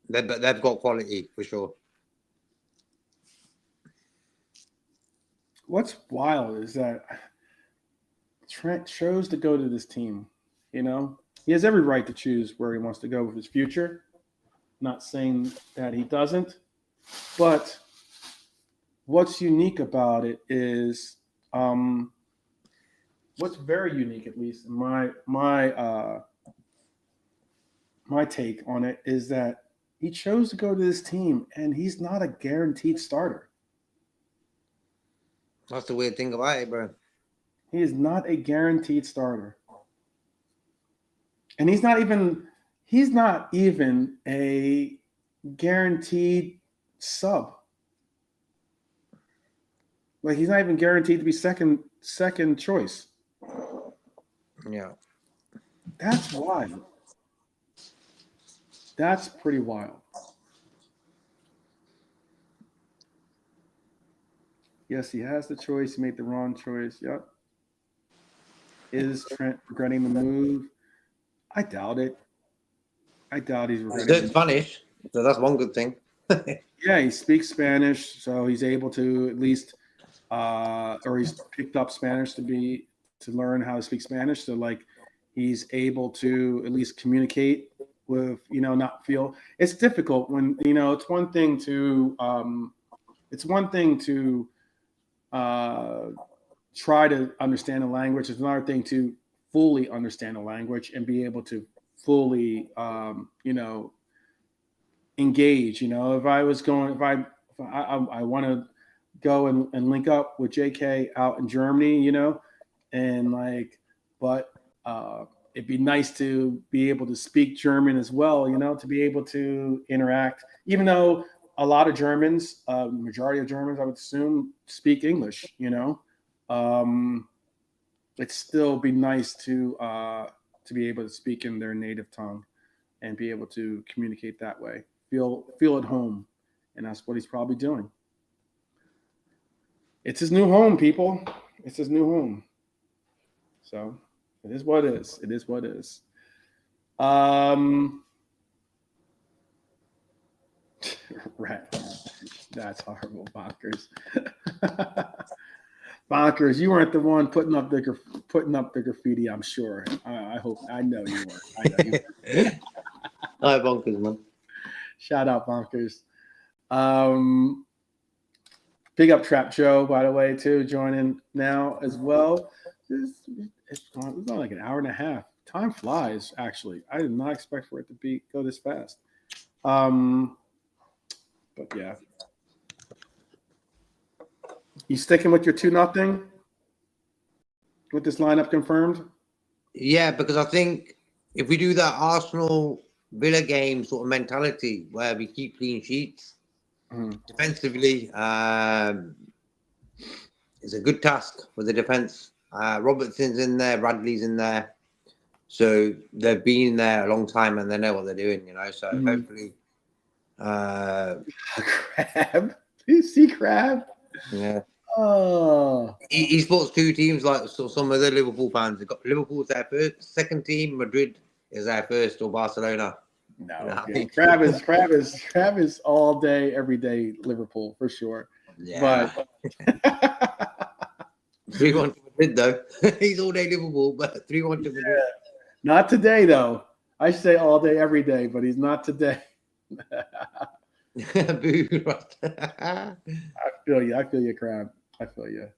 Speaker 2: They've got quality for sure.
Speaker 1: What's wild is that Trent chose to go to this team. You know, he has every right to choose where he wants to go with his future. Not saying that he doesn't, but what's unique about it is, what's very unique, at least in my take on it, is that he chose to go to this team, and he's not a guaranteed starter.
Speaker 2: That's the weird thing about it, bro.
Speaker 1: He is not a guaranteed starter. And he's not even a guaranteed sub. Like, he's not even guaranteed to be second choice.
Speaker 2: Yeah.
Speaker 1: That's wild. That's pretty wild. Yes, he has the choice. He made the wrong choice. Yep. Is Trent regretting the move? I doubt it. I doubt he's regretting
Speaker 2: He's learned Spanish, so that's one good thing.
Speaker 1: Yeah, he speaks Spanish, so he's able to at least, or he's picked up Spanish to learn how to speak Spanish. So, like, he's able to at least communicate with, not feel. It's difficult when, it's one thing to try to understand a language. It's another thing to fully understand a language and be able to fully, engage. If I want to go and link up with JK out in Germany, and but it'd be nice to be able to speak German as well, to be able to interact, even though a lot of Germans, majority of Germans, I would assume, speak English, it'd still be nice to be able to speak in their native tongue and be able to communicate that way. Feel at home, and that's what he's probably doing. It's his new home, people. It's his new home. So it is what it is. It is what it is. Right. That's horrible, Bonkers. Bonkers, you weren't the one putting up the graffiti, I'm sure. I know you weren't. I know you weren't.
Speaker 2: Hi, Bonkers, man.
Speaker 1: Shout out, Bonkers. Big up Trap Joe, by the way, too, joining now as well. It's gone like an hour and a half. Time flies, actually. I did not expect for it to go this fast. But yeah. You sticking with your 2-0 with this lineup confirmed?
Speaker 2: Yeah, because I think if we do that Arsenal Villa game sort of mentality where we keep clean sheets defensively, it's a good task for the defense. Robertson's in there, Bradley's in there, so they've been there a long time and they know what they're doing, So hopefully,
Speaker 1: Crab. Do you see Crab?
Speaker 2: Yeah.
Speaker 1: Oh.
Speaker 2: He supports two teams like some other Liverpool fans. They've got Liverpool's their second team, Madrid is their first, or Barcelona.
Speaker 1: No, yeah. Crab is all day, every day Liverpool for sure.
Speaker 2: Yeah. But 3-1 to Madrid though. He's all day Liverpool, but 3-1 to Madrid.
Speaker 1: Yeah. Not today though. I say all day, every day, but he's not today.
Speaker 2: Boo.
Speaker 1: I feel you, Crab. I feel you.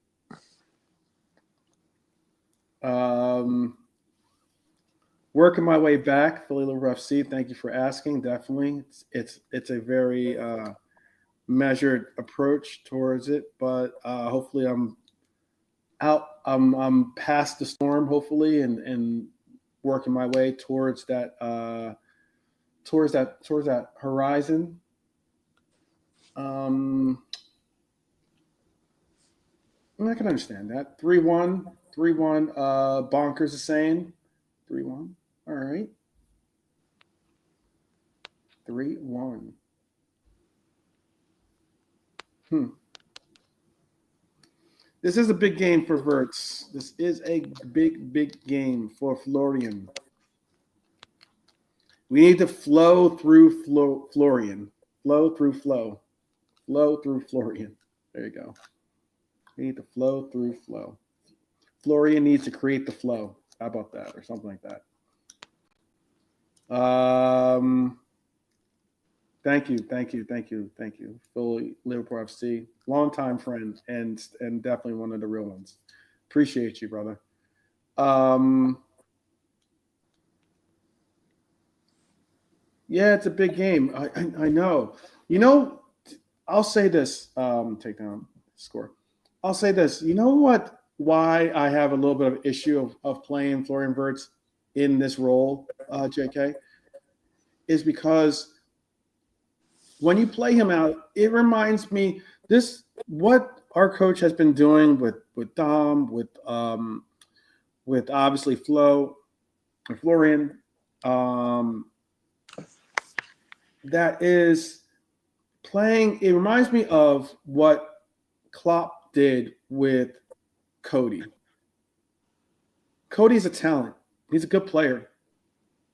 Speaker 1: Working my way back, Philly Liverpool FC. Thank you for asking. Definitely, it's a very measured approach towards it, but hopefully I'm out. I'm past the storm, hopefully, and working my way towards that horizon. I can understand that. 3-1. Bonkers is saying 3-1. All right. 3-1. This is a big game for Verts. This is a big game for Florian. We need to flow through Florian. Flow through Flow. Flow through Florian. There you go. We need to flow through Flow. Florian needs to create the flow. How about that? Or something like that. Thank you. Philly Liverpool FC. Longtime friend and definitely one of the real ones. Appreciate you, brother. Yeah, it's a big game. I know. You know, I'll say this. Take down score. I'll say this. You know what? Why I have a little bit of issue of playing Florian Wirtz in this role, JK, is because when you play him out, it reminds me what our coach has been doing with Dom, with obviously Florian. That is playing. It reminds me of what Klopp did with Cody. Cody's a talent. He's a good player.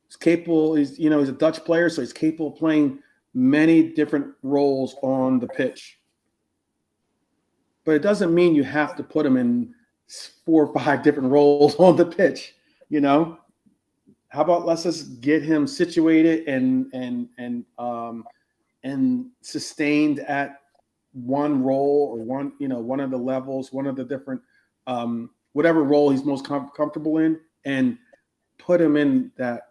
Speaker 1: He's capable. He's a Dutch player, so he's capable of playing many different roles on the pitch. But it doesn't mean you have to put him in 4 or 5 different roles on the pitch. How about let's just get him situated and sustained at one role or one of the levels, one of the different whatever role he's most comfortable in, and put him in that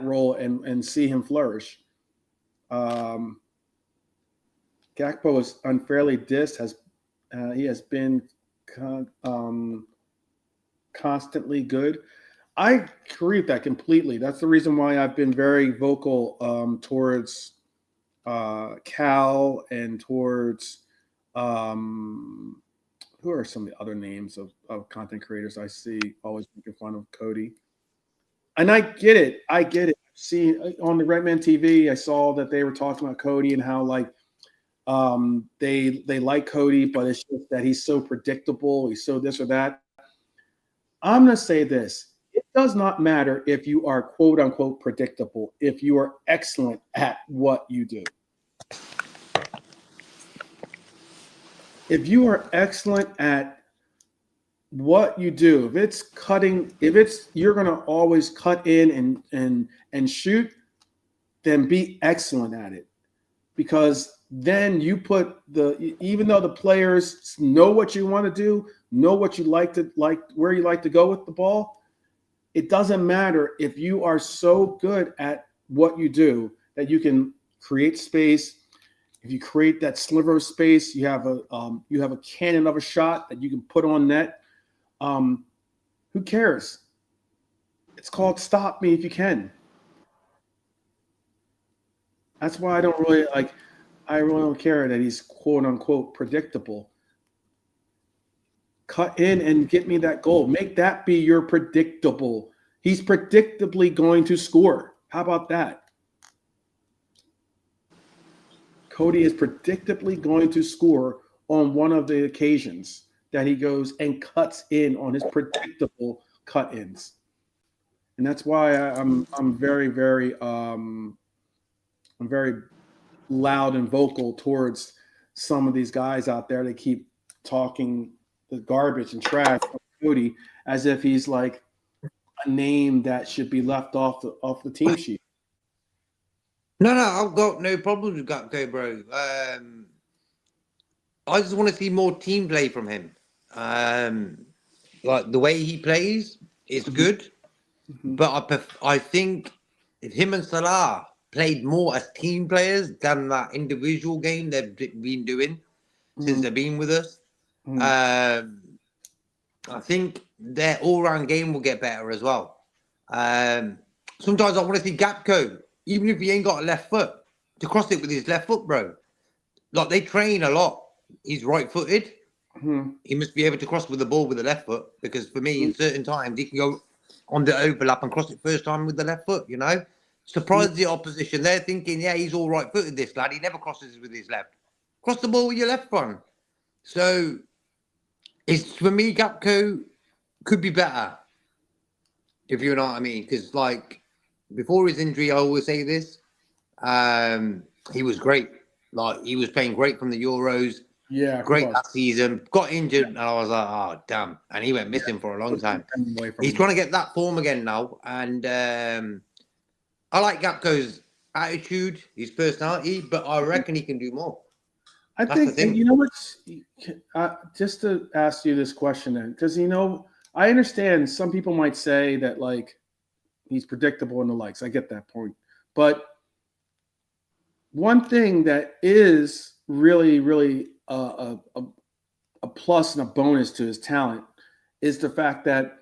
Speaker 1: role and see him flourish. Gakpo is unfairly dissed. He has been constantly good. I agree with that completely. That's the reason why I've been very vocal towards Cal and towards who are some of the other names of content creators I see always making fun of Cody. And I get it. See, on the Redman TV, I saw that they were talking about Cody and how they like Cody, but it's just that he's so predictable. He's so this or that. I'm going to say this. It does not matter if you are quote unquote predictable, if you are excellent at what you do. If you are excellent at what you do, you're going to always cut in and shoot, then be excellent at it. Because then you even though the players know what you want to do, know what you like, where you like to go with the ball, it doesn't matter if you are so good at what you do that you can create space. If you create that sliver of space, you have a cannon of a shot that you can put on net. Who cares? It's called stop me if you can. That's why I really don't care that he's quote unquote predictable. Cut in and get me that goal. Make that be your predictable. He's predictably going to score. How about that? Cody is predictably going to score on one of the occasions that he goes and cuts in on his predictable cut-ins. And that's why I'm very, very I'm very loud and vocal towards some of these guys out there that keep talking the garbage and trash of Cody as if he's like a name that should be left off the team sheet.
Speaker 2: No, I've got no problems with Gakpo, bro. I just want to see more team play from him. Like the way he plays, it's good. But I think if him and Salah played more as team players than that individual game they've been doing since they've been with us, I think their all-round game will get better as well. Sometimes I want to see Gakpo, even if he ain't got a left foot, to cross it with his left foot, bro. Like, they train a lot. He's right-footed. He must be able to cross with the ball with the left foot, because for me, in certain times, he can go on the overlap and cross it first time with the left foot, Surprise the opposition. They're thinking, yeah, he's all right-footed, this lad. He never crosses with his left. Cross the ball with your left one. So it's for me, Gakpo could be better, if you know what I mean. Because like before his injury, I always say this. He was great. Like he was playing great from the Euros.
Speaker 3: Yeah,
Speaker 2: Great that season. Got injured, and I was like, oh damn! And he went missing for a long time. He's trying to get that form again now, and I like Gakpo's attitude, his personality, but I reckon he can do more.
Speaker 1: I think, and you know what's just to ask you this question then, because I understand some people might say that like he's predictable and the likes. I get that point, but one thing that is really, really a plus and a bonus to his talent is the fact that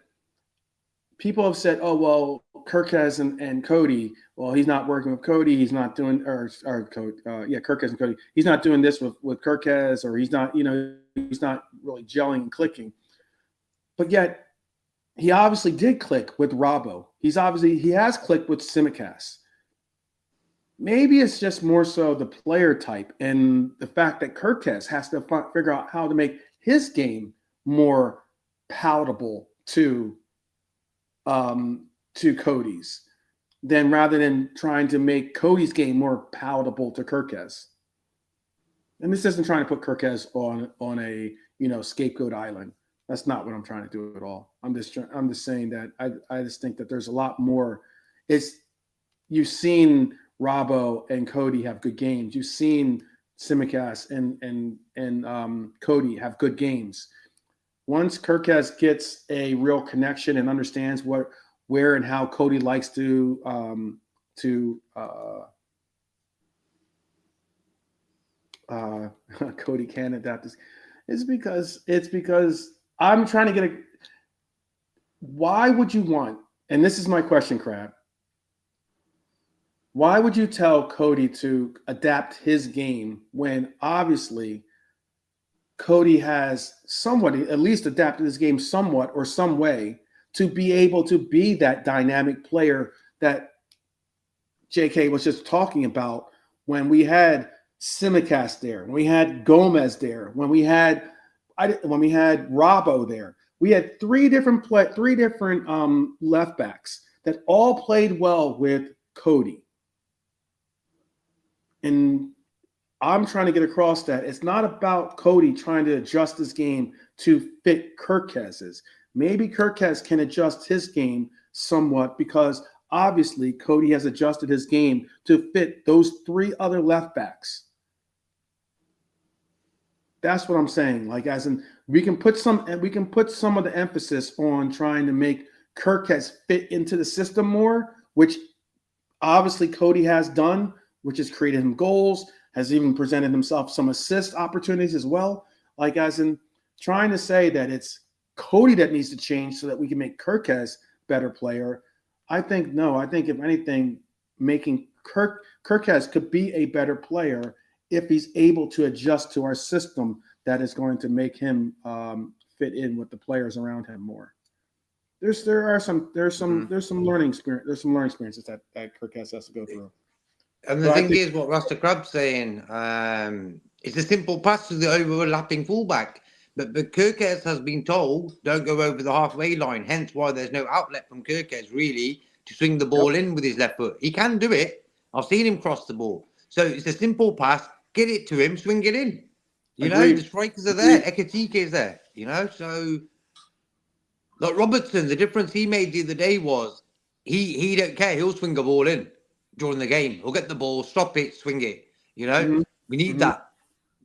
Speaker 1: people have said, "Oh well, Kirkez and Cody. Well, he's not working with Cody. He's not doing Kirkez and Cody. He's not doing this with Kirkez, or he's not, he's not really gelling and clicking." But yet, he obviously did click with Robbo. He has clicked with Tsimikas. Maybe it's just more so the player type and the fact that Kirkez has to figure out how to make his game more palatable to Cody's, then rather than trying to make Cody's game more palatable to Kirkez. And this isn't trying to put Kirkez on a scapegoat island. That's not what I'm trying to do at all. I'm just saying that I just think that there's a lot more. You've seen Robbo and Cody have good games. You've seen Tsimikas and Cody have good games. Once Kirkez gets a real connection and understands where and how Cody likes to Cody can adapt this, it's because I'm trying to get why would you want, and this is my question, Crab, why would you tell Cody to adapt his game when obviously Cody has at least adapted his game somewhat or some way to be able to be that dynamic player that JK was just talking about when we had Tsimikas there, when we had Gomez there, when we had Robbo there. We had three different left backs that all played well with Cody. And I'm trying to get across that it's not about Cody trying to adjust his game to fit Kirkez's. Maybe Kirkez can adjust his game somewhat because obviously Cody has adjusted his game to fit those three other left backs. That's what I'm saying. Like, as in, we can put some of the emphasis on trying to make Kirkez fit into the system more, which obviously Cody has done, which has created him goals, has even presented himself some assist opportunities as well. Like, as in trying to say that it's Cody that needs to change so that we can make Kirkez better player. I think if anything, making Kirkez could be a better player if he's able to adjust to our system that is going to make him fit in with the players around him more. There's some learning experiences that Kirkez has to go through.
Speaker 2: And the thing is, what Rasta Crab's saying, it's a simple pass to the overlapping fullback. But Kirkez has been told, don't go over the halfway line, hence why there's no outlet from Kirkez, really, to swing the ball in with his left foot. He can do it. I've seen him cross the ball. So it's a simple pass, get it to him, swing it in. The strikers are there, Ekatike is there, So, like Robertson, the difference he made the other day was he don't care. He'll swing a ball in during the game. He'll get the ball, stop it, swing it. We need that.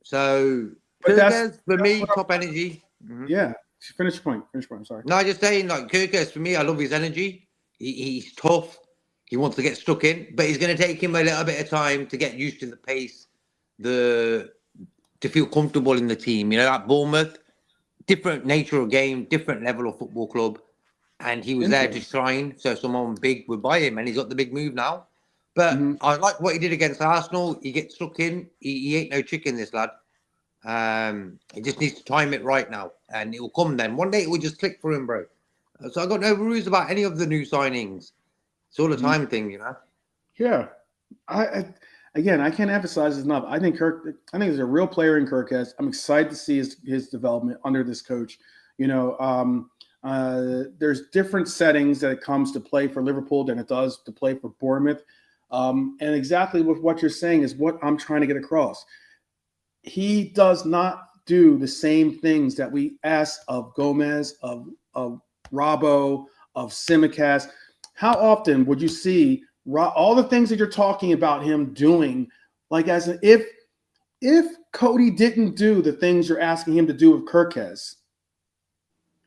Speaker 2: So, Kirkez, for me, top energy.
Speaker 1: Yeah. Finish your point. I'm sorry.
Speaker 2: No, just saying, like, Kirkez, for me, I love his energy. He's tough. He wants to get stuck in, but it's going to take him a little bit of time to get used to the pace, to feel comfortable in the team. At Bournemouth, different nature of game, different level of football club, and he was there to shine. So someone big would buy him, and he's got the big move now. But I like what he did against Arsenal. He gets stuck in. He ain't no chicken, this lad. He just needs to time it right now, and it will come then. One day it will just click for him, bro. So I got no worries about any of the new signings. It's all a time thing,
Speaker 1: Yeah, again, I can't emphasize this enough. I think there's a real player in Kirkes. I'm excited to see his development under this coach. There's different settings that it comes to play for Liverpool than it does to play for Bournemouth. And exactly with what you're saying is what I'm trying to get across. He does not do the same things that we ask of Gomez, of Robbo, of Tsimikas. How often would you see all the things that you're talking about him doing, like as if Cody didn't do the things you're asking him to do with Kirkes,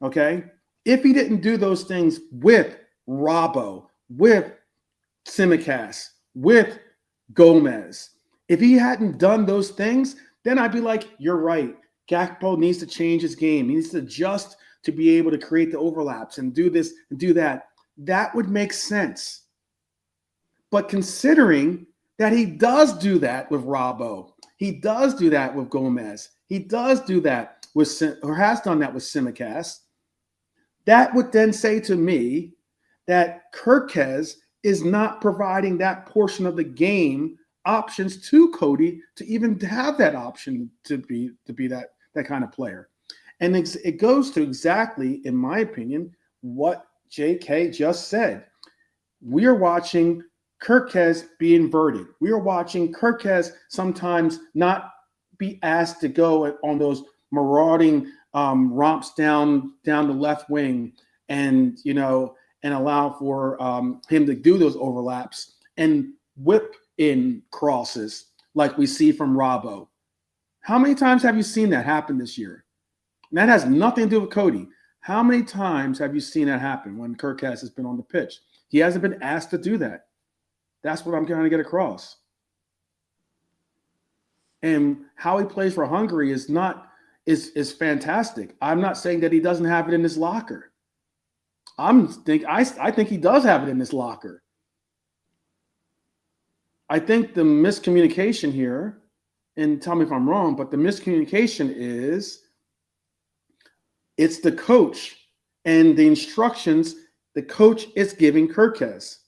Speaker 1: okay? If he didn't do those things with Robbo, with Tsimikas, with Gomez, if he hadn't done those things, then I'd be like, you're right. Gakpo needs to change his game. He needs to adjust to be able to create the overlaps and do this and do that. That would make sense. But considering that he does do that with Robbo, he does do that with Gomez, he does do that with, or has done that with Tsimikas, that would then say to me that Kirkes is not providing that portion of the game options to Cody to even have that option to be that kind of player. And it goes to exactly, in my opinion, what JK just said. We are watching Kirkes be inverted. We are watching Kirkes sometimes not be asked to go on those marauding romps down the left wing and allow for him to do those overlaps and whip in crosses like we see from Robbo. How many times have you seen that happen this year? And that has nothing to do with Cody. How many times have you seen that happen when Kirkes has been on the pitch? He hasn't been asked to do that. That's what I'm trying to get across. And how he plays for Hungary is fantastic. I'm not saying that he doesn't have it in his locker. I think he does have it in his locker. I think the miscommunication here, and tell me if I'm wrong, but the miscommunication is it's the coach and the instructions the coach is giving Kirkes,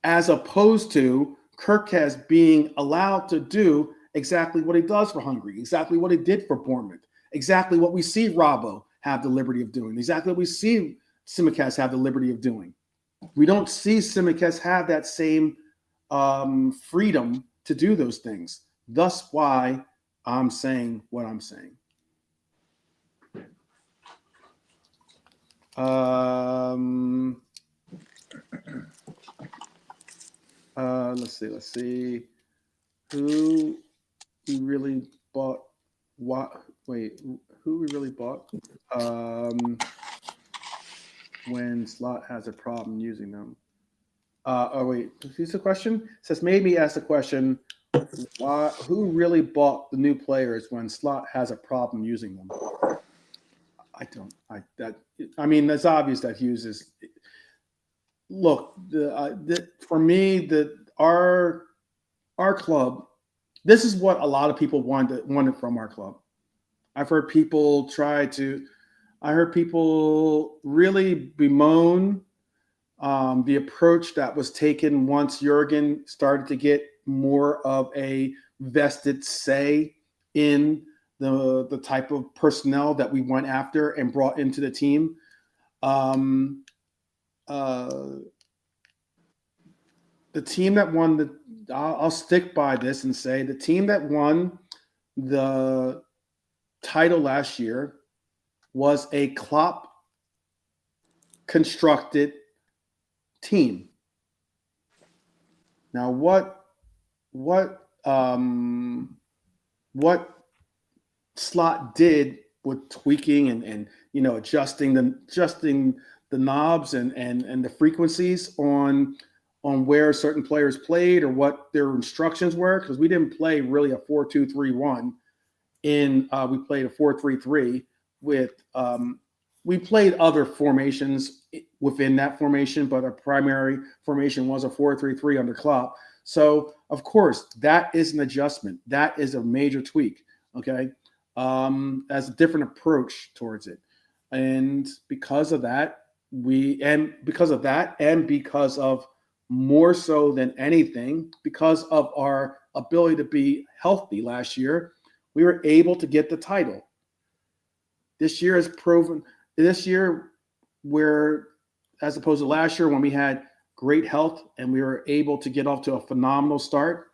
Speaker 1: as opposed to Kirkes being allowed to do exactly what he does for Hungary, exactly what he did for Bournemouth, exactly what we see Robbo have the liberty of doing, exactly what we see Tsimikas have the liberty of doing. We don't see Tsimikas have that same freedom to do those things. Thus why I'm saying what I'm saying. Let's see. Who we really bought? Who we really bought? When Slot has a problem using them. Here's the question. It says maybe ask the question, who really bought the new players when Slot has a problem using them? That's obvious that Hughes is. Look, for me, our club. This is what a lot of people wanted from our club. I've heard people really bemoan the approach that was taken once Jurgen started to get more of a vested say in the type of personnel that we went after and brought into the team. The team that won I'll stick by this and say the team that won the title last year was a Klopp constructed team. Now, what Slot did with tweaking and adjusting the knobs and the frequencies on where certain players played or what their instructions were, because we didn't play really a 4-2-3-1. We played a 4-3-3 with we played other formations within that formation, but our primary formation was a 4-3-3 under Klopp. So, of course, that is an adjustment. That is a major tweak, okay? As a different approach towards it. And because of that, and because of more so than anything, because of our ability to be healthy last year, we were able to get the title. This year has proven, this year, where, as opposed to last year when we had great health and we were able to get off to a phenomenal start,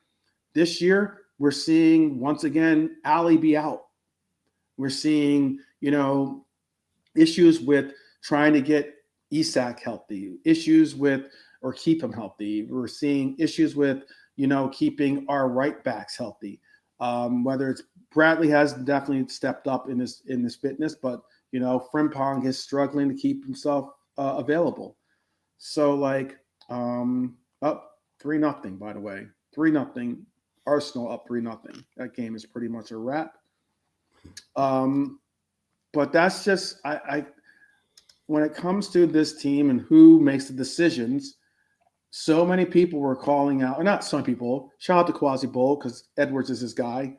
Speaker 1: this year we're seeing, once again, Ali be out. We're seeing, issues with trying to get Isak healthy, issues with, or keep him healthy. We're seeing issues with, keeping our right backs healthy. Whether it's Bradley has definitely stepped up in this fitness, but Frimpong is struggling to keep himself available. So up 3-0, by the way, 3-0. Arsenal up 3-0. That game is pretty much a wrap. But that's just I when it comes to this team and who makes the decisions, so many people were calling out, or not so many people, shout out to Quasi Bowl because Edwards is his guy.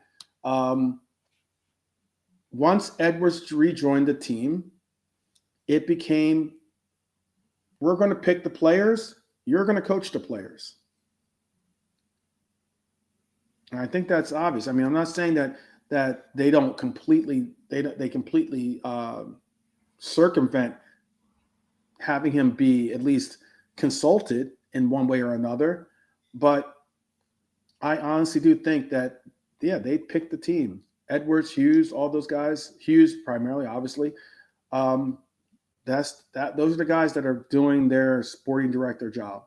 Speaker 1: Once Edwards rejoined the team, it became, we're going to pick the players, you're going to coach the players. And I think that's obvious. I mean, I'm not saying that they don't completely, they completely circumvent having him be at least consulted in one way or another. But I honestly do think that, they picked the team. Edwards, Hughes, all those guys, Hughes primarily, obviously. Those are the guys that are doing their sporting director job.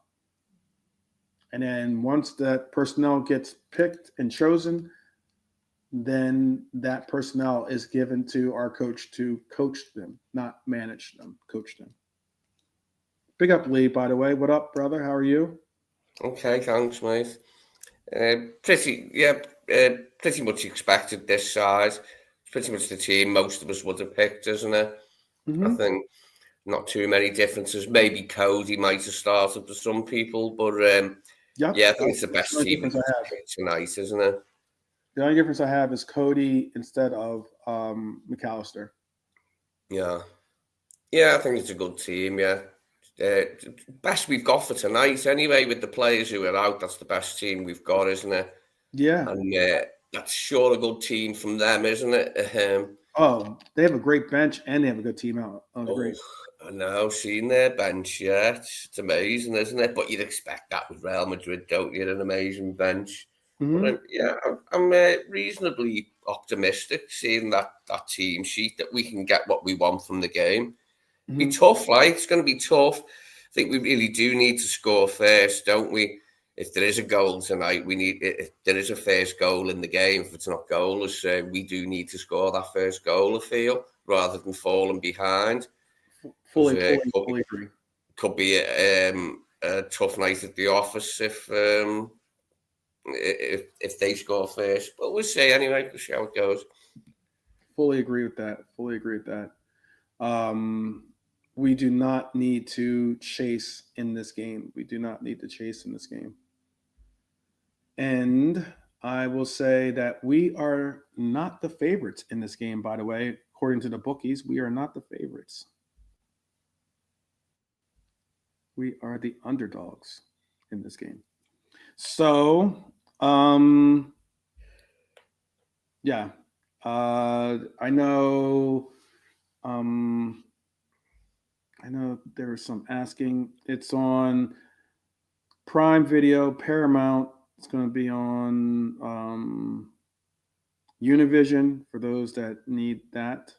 Speaker 1: And then once that personnel gets picked and chosen, then that personnel is given to our coach to coach them, not manage them, coach them. Big up, Lee, by the way. What up, brother? How are you?
Speaker 3: Okay, thanks, mate. Pretty much expected this size. It's pretty much the team most of us would have picked, isn't it?
Speaker 1: Mm-hmm.
Speaker 3: I think not too many differences. Maybe Cody might have started for some people, but I think it's the best team we've picked tonight, isn't it?
Speaker 1: The only difference I have is Cody instead of McAllister.
Speaker 3: Yeah, I think it's a good team. Yeah, best we've got for tonight anyway. With the players who are out, that's the best team we've got, isn't it?
Speaker 1: Yeah,
Speaker 3: and that's sure a good team from them, isn't it?
Speaker 1: They have a great bench and they have a good team out. Great.
Speaker 3: I know, seen their bench. Yeah, it's amazing, isn't it? But you'd expect that with Real Madrid, don't you? An amazing bench.
Speaker 1: Mm-hmm.
Speaker 3: But I'm reasonably optimistic seeing that team sheet that we can get what we want from the game.
Speaker 1: Mm-hmm.
Speaker 3: Be tough, it's going to be tough. I think we really do need to score first, don't we? If there is a goal tonight, if there is a first goal in the game, if it's not goalless, we do need to score that first goal, I feel, rather than falling behind.
Speaker 1: Fully agree.
Speaker 3: Could be a tough night at the office if they score first. But we'll see anyway. We'll see how it goes.
Speaker 1: Fully agree with that. We do not need to chase in this game. And I will say that we are not the favorites in this game, by the way. According to the bookies, we are not the favorites. We are the underdogs in this game. So, I know there was some asking. It's on Prime Video, Paramount. It's going to be on Univision for those that need that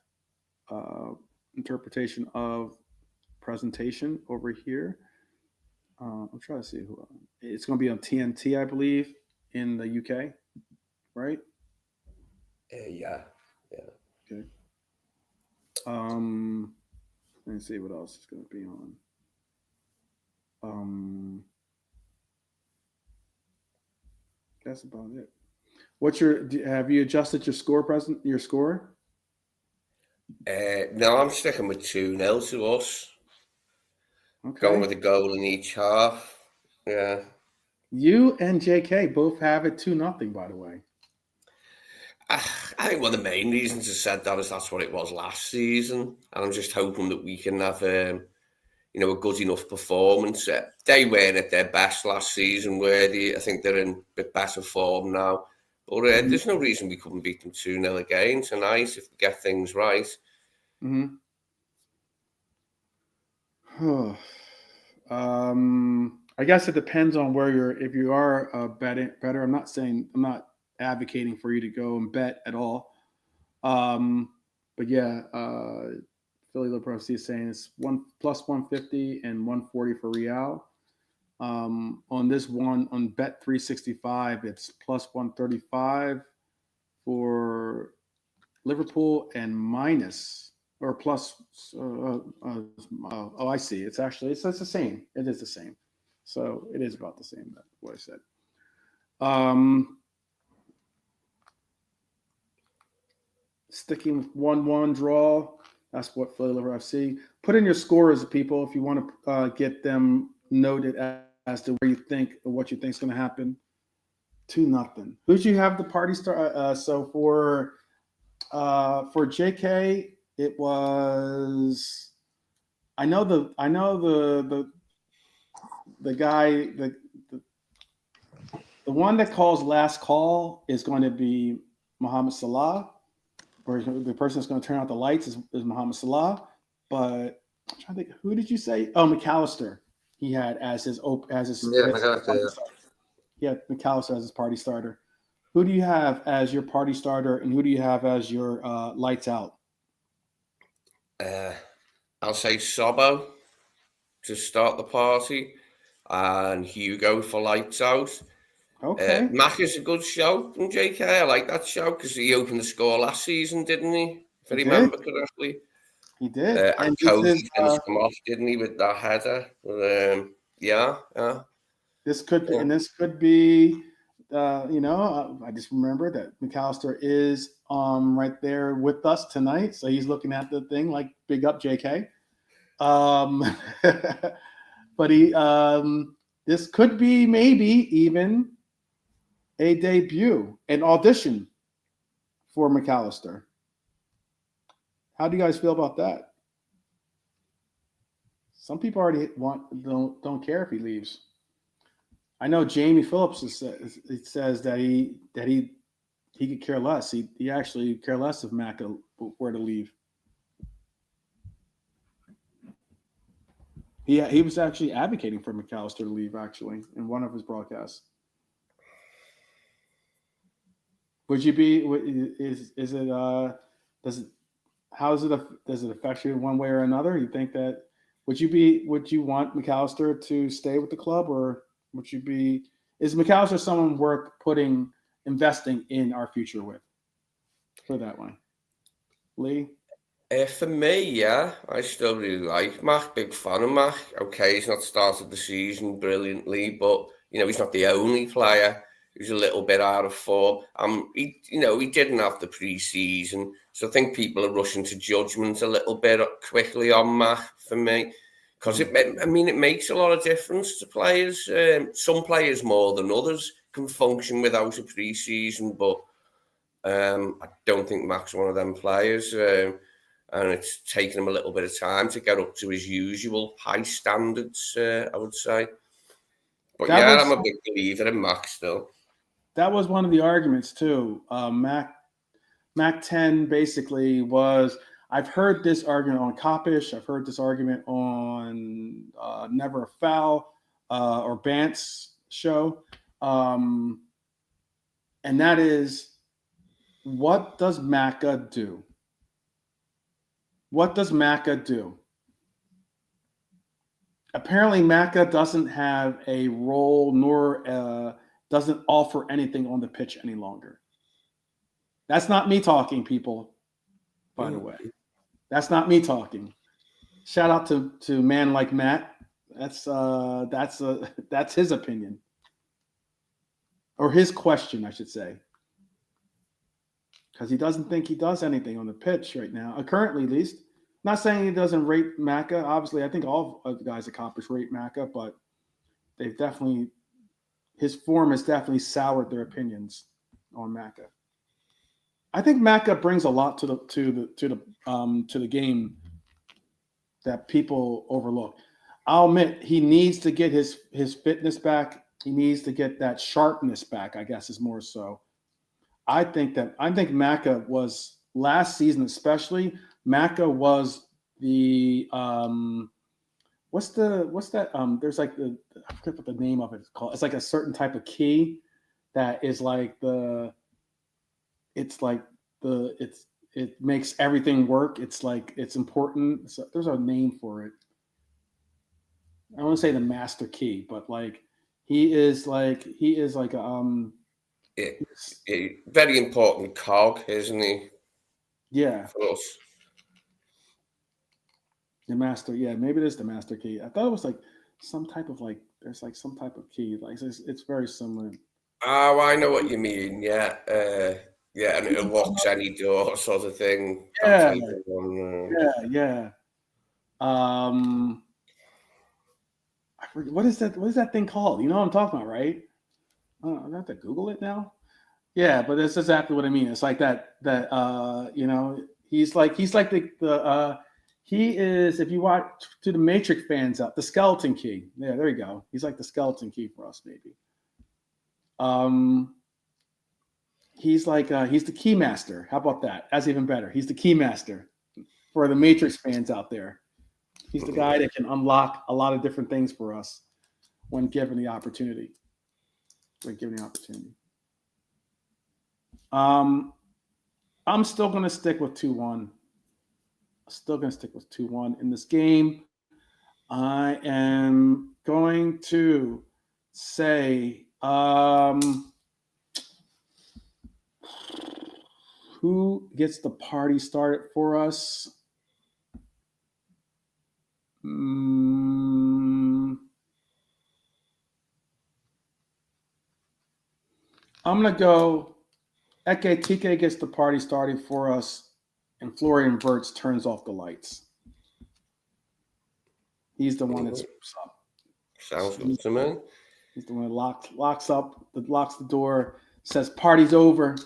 Speaker 1: interpretation of presentation over here. I'm trying to see who. It's going to be on TNT, I believe, in the UK, right?
Speaker 3: Yeah.
Speaker 1: Okay. Let me see what else it's going to be on. That's about it. Have you adjusted your score?
Speaker 3: No, I'm sticking with 2-0 to us.
Speaker 1: Okay.
Speaker 3: Going with a goal in each half. Yeah.
Speaker 1: You and JK both have it 2-0, by the way.
Speaker 3: I think one of the main reasons I said that is that's what it was last season. And I'm just hoping that we can have, a good enough performance. They weren't at their best last season, were they? I think they're in a bit better form now. But there's no reason we couldn't beat them 2-0 again tonight if we get things right.
Speaker 1: I guess it depends on where if you are better. I'm not advocating for you to go and bet at all. But yeah, Philly Liverpool FC is saying it's plus 150 and 140 for Real. On this one on Bet 365, it's plus 135 for Liverpool and minus or plus. I see. It's the same. It is the same. So it is about the same. That's what I said. Sticking with 1-1 draw. That's what Philly Liverpool FC. Put in your scores, people, if you want to get them noted as to where you think or what you think is going to happen. 2-0. Who do you have the party start? So for JK, it was. I know the guy the one that calls last call is going to be Mohamed Salah. Or the person that's going to turn out the lights is Mohamed Salah. But I'm trying to think, who did you say? Oh, McAllister. He had as his
Speaker 2: McAllister.
Speaker 1: Yeah, McAllister as his party starter. Who do you have as your party starter, and who do you have as your lights out?
Speaker 3: I'll say Sobbo to start the party, and Hugo for lights out.
Speaker 1: Okay.
Speaker 3: Mac is a good show from JK. I like that show because he opened the score last season, didn't he? If I remember correctly.
Speaker 1: He did.
Speaker 3: And Cody finished him off, didn't he, with that header? Yeah.
Speaker 1: This could be, I just remember that McAllister is right there with us tonight. So he's looking at the thing like big up JK. But this could be maybe even a debut, an audition for McAllister. How do you guys feel about that? Some people already don't care if he leaves. I know Jamie Phillips says that he could care less. He actually care less if Mac were to leave. He was actually advocating for McAllister to leave actually in one of his broadcasts. Would you be? Does it affect you in one way or another? You think that would you want McAllister to stay with the club, or would you be? Is McAllister someone worth investing in our future with? Put it that way, Lee.
Speaker 3: For me, yeah, I still really like Mac. Big fan of Mac. Okay, he's not started the season brilliantly, but he's not the only player. He was a little bit out of form. He didn't have the pre-season, so I think people are rushing to judgment a little bit quickly on Mac for me, because it makes a lot of difference to players. Some players more than others can function without a pre-season, but I don't think Mac's one of them players, and it's taken him a little bit of time to get up to his usual high standards, I would say. But I'm a big believer in Mac still.
Speaker 1: That was one of the arguments too. Mac 10 basically was. I've heard this argument on Kopish. I've heard this argument on Never a Foul or Bant's show, and that is, what does Macca do? What does Macca do? Apparently, Macca doesn't have a role nor doesn't offer anything on the pitch any longer. That's not me talking, people, by the way. That's not me talking. Shout out to man like Matt. That's his opinion. Or his question, I should say. Because he doesn't think he does anything on the pitch right now, currently at least. I'm not saying he doesn't rate Macca. Obviously, I think all of the guys at Kopish rate Macca, but his form has definitely soured their opinions on Macca. I think Macca brings a lot to the game that people overlook. I'll admit he needs to get his fitness back. He needs to get that sharpness back, I guess, is more so. I think Maka was last season, especially. Maka was the what's that? There's like I forget what the name of it is called. It's like a certain type of key that is like it makes everything work. It's like it's important. So there's a name for it. I want to say the master key, but like he is like a
Speaker 3: very important cog, isn't he?
Speaker 1: Yeah.
Speaker 3: For us.
Speaker 1: The master, yeah, maybe it is the master key. I thought it was like some type of like there's like some type of key. Like it's very similar.
Speaker 3: Oh, I know what you mean. Yeah. Yeah, and it unlocks any door sort of thing.
Speaker 1: Yeah.
Speaker 3: That type of one,
Speaker 1: Yeah. I forget, what is that thing called? You know what I'm talking about, right? I have to Google it now. Yeah, but that's exactly what I mean. It's like that he's like the he is, if you watch to the Matrix fans out, the skeleton key. Yeah, there you go. He's like the skeleton key for us, maybe. He's the key master. How about that? That's even better. He's the key master for the Matrix fans out there. He's the guy that can unlock a lot of different things for us when given the opportunity. I'm still going to stick with 2-1. In this game. I am going to say who gets the party started for us? I'm going to go Eke Tike gets the party started for us, and Florian Wirtz turns off the lights. He's the one that swoops up.
Speaker 3: Sounds good to me.
Speaker 1: He's the one that locks the door, says party's over.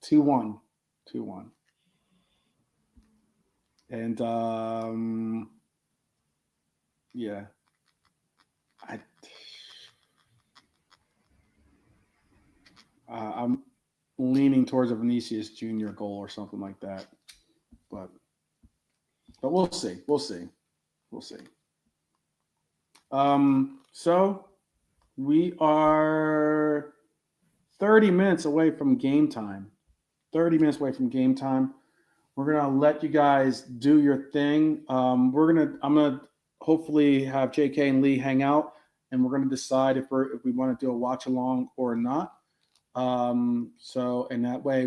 Speaker 1: 2-1. And yeah. I'm leaning towards a Vinicius Jr. goal or something like that. But we'll see. So we are 30 minutes away from game time. We're gonna let you guys do your thing. I'm gonna hopefully have JK and Lee hang out, and we're gonna decide if we want to do a watch along or not. So in that way,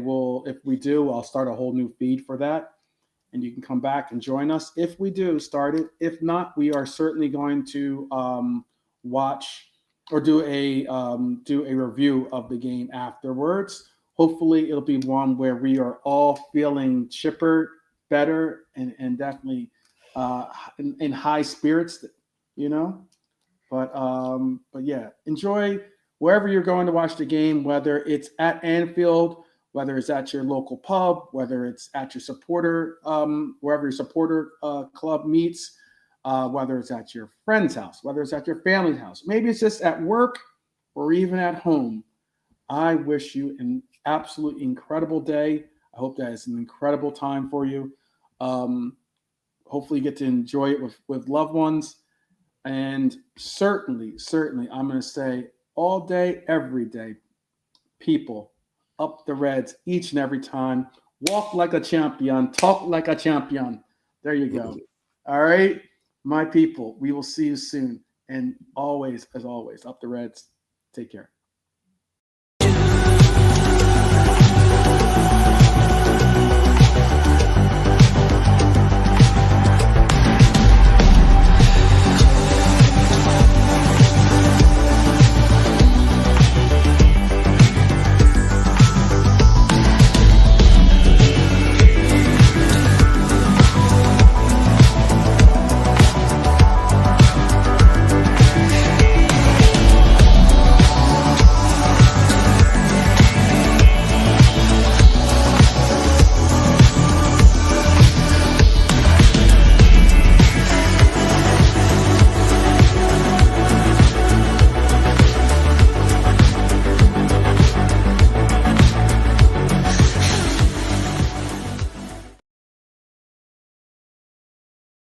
Speaker 1: if we do, I'll start a whole new feed for that, and you can come back and join us if we do start it. If not, we are certainly going to watch or do a review of the game afterwards. Hopefully, it'll be one where we are all feeling chipper, better, and definitely in high spirits, But yeah, enjoy wherever you're going to watch the game, whether it's at Anfield, whether it's at your local pub, whether it's at your supporter, wherever your supporter club meets, whether it's at your friend's house, whether it's at your family's house, maybe it's just at work or even at home. I wish you an absolutely incredible day. I hope that it's an incredible time for you. Hopefully you get to enjoy it with loved ones. And certainly, I'm going to say all day, every day, people, up the Reds each and every time. Walk like a champion. Talk like a champion. There you go. All right, my people, we will see you soon. And always, as always, up the Reds. Take care.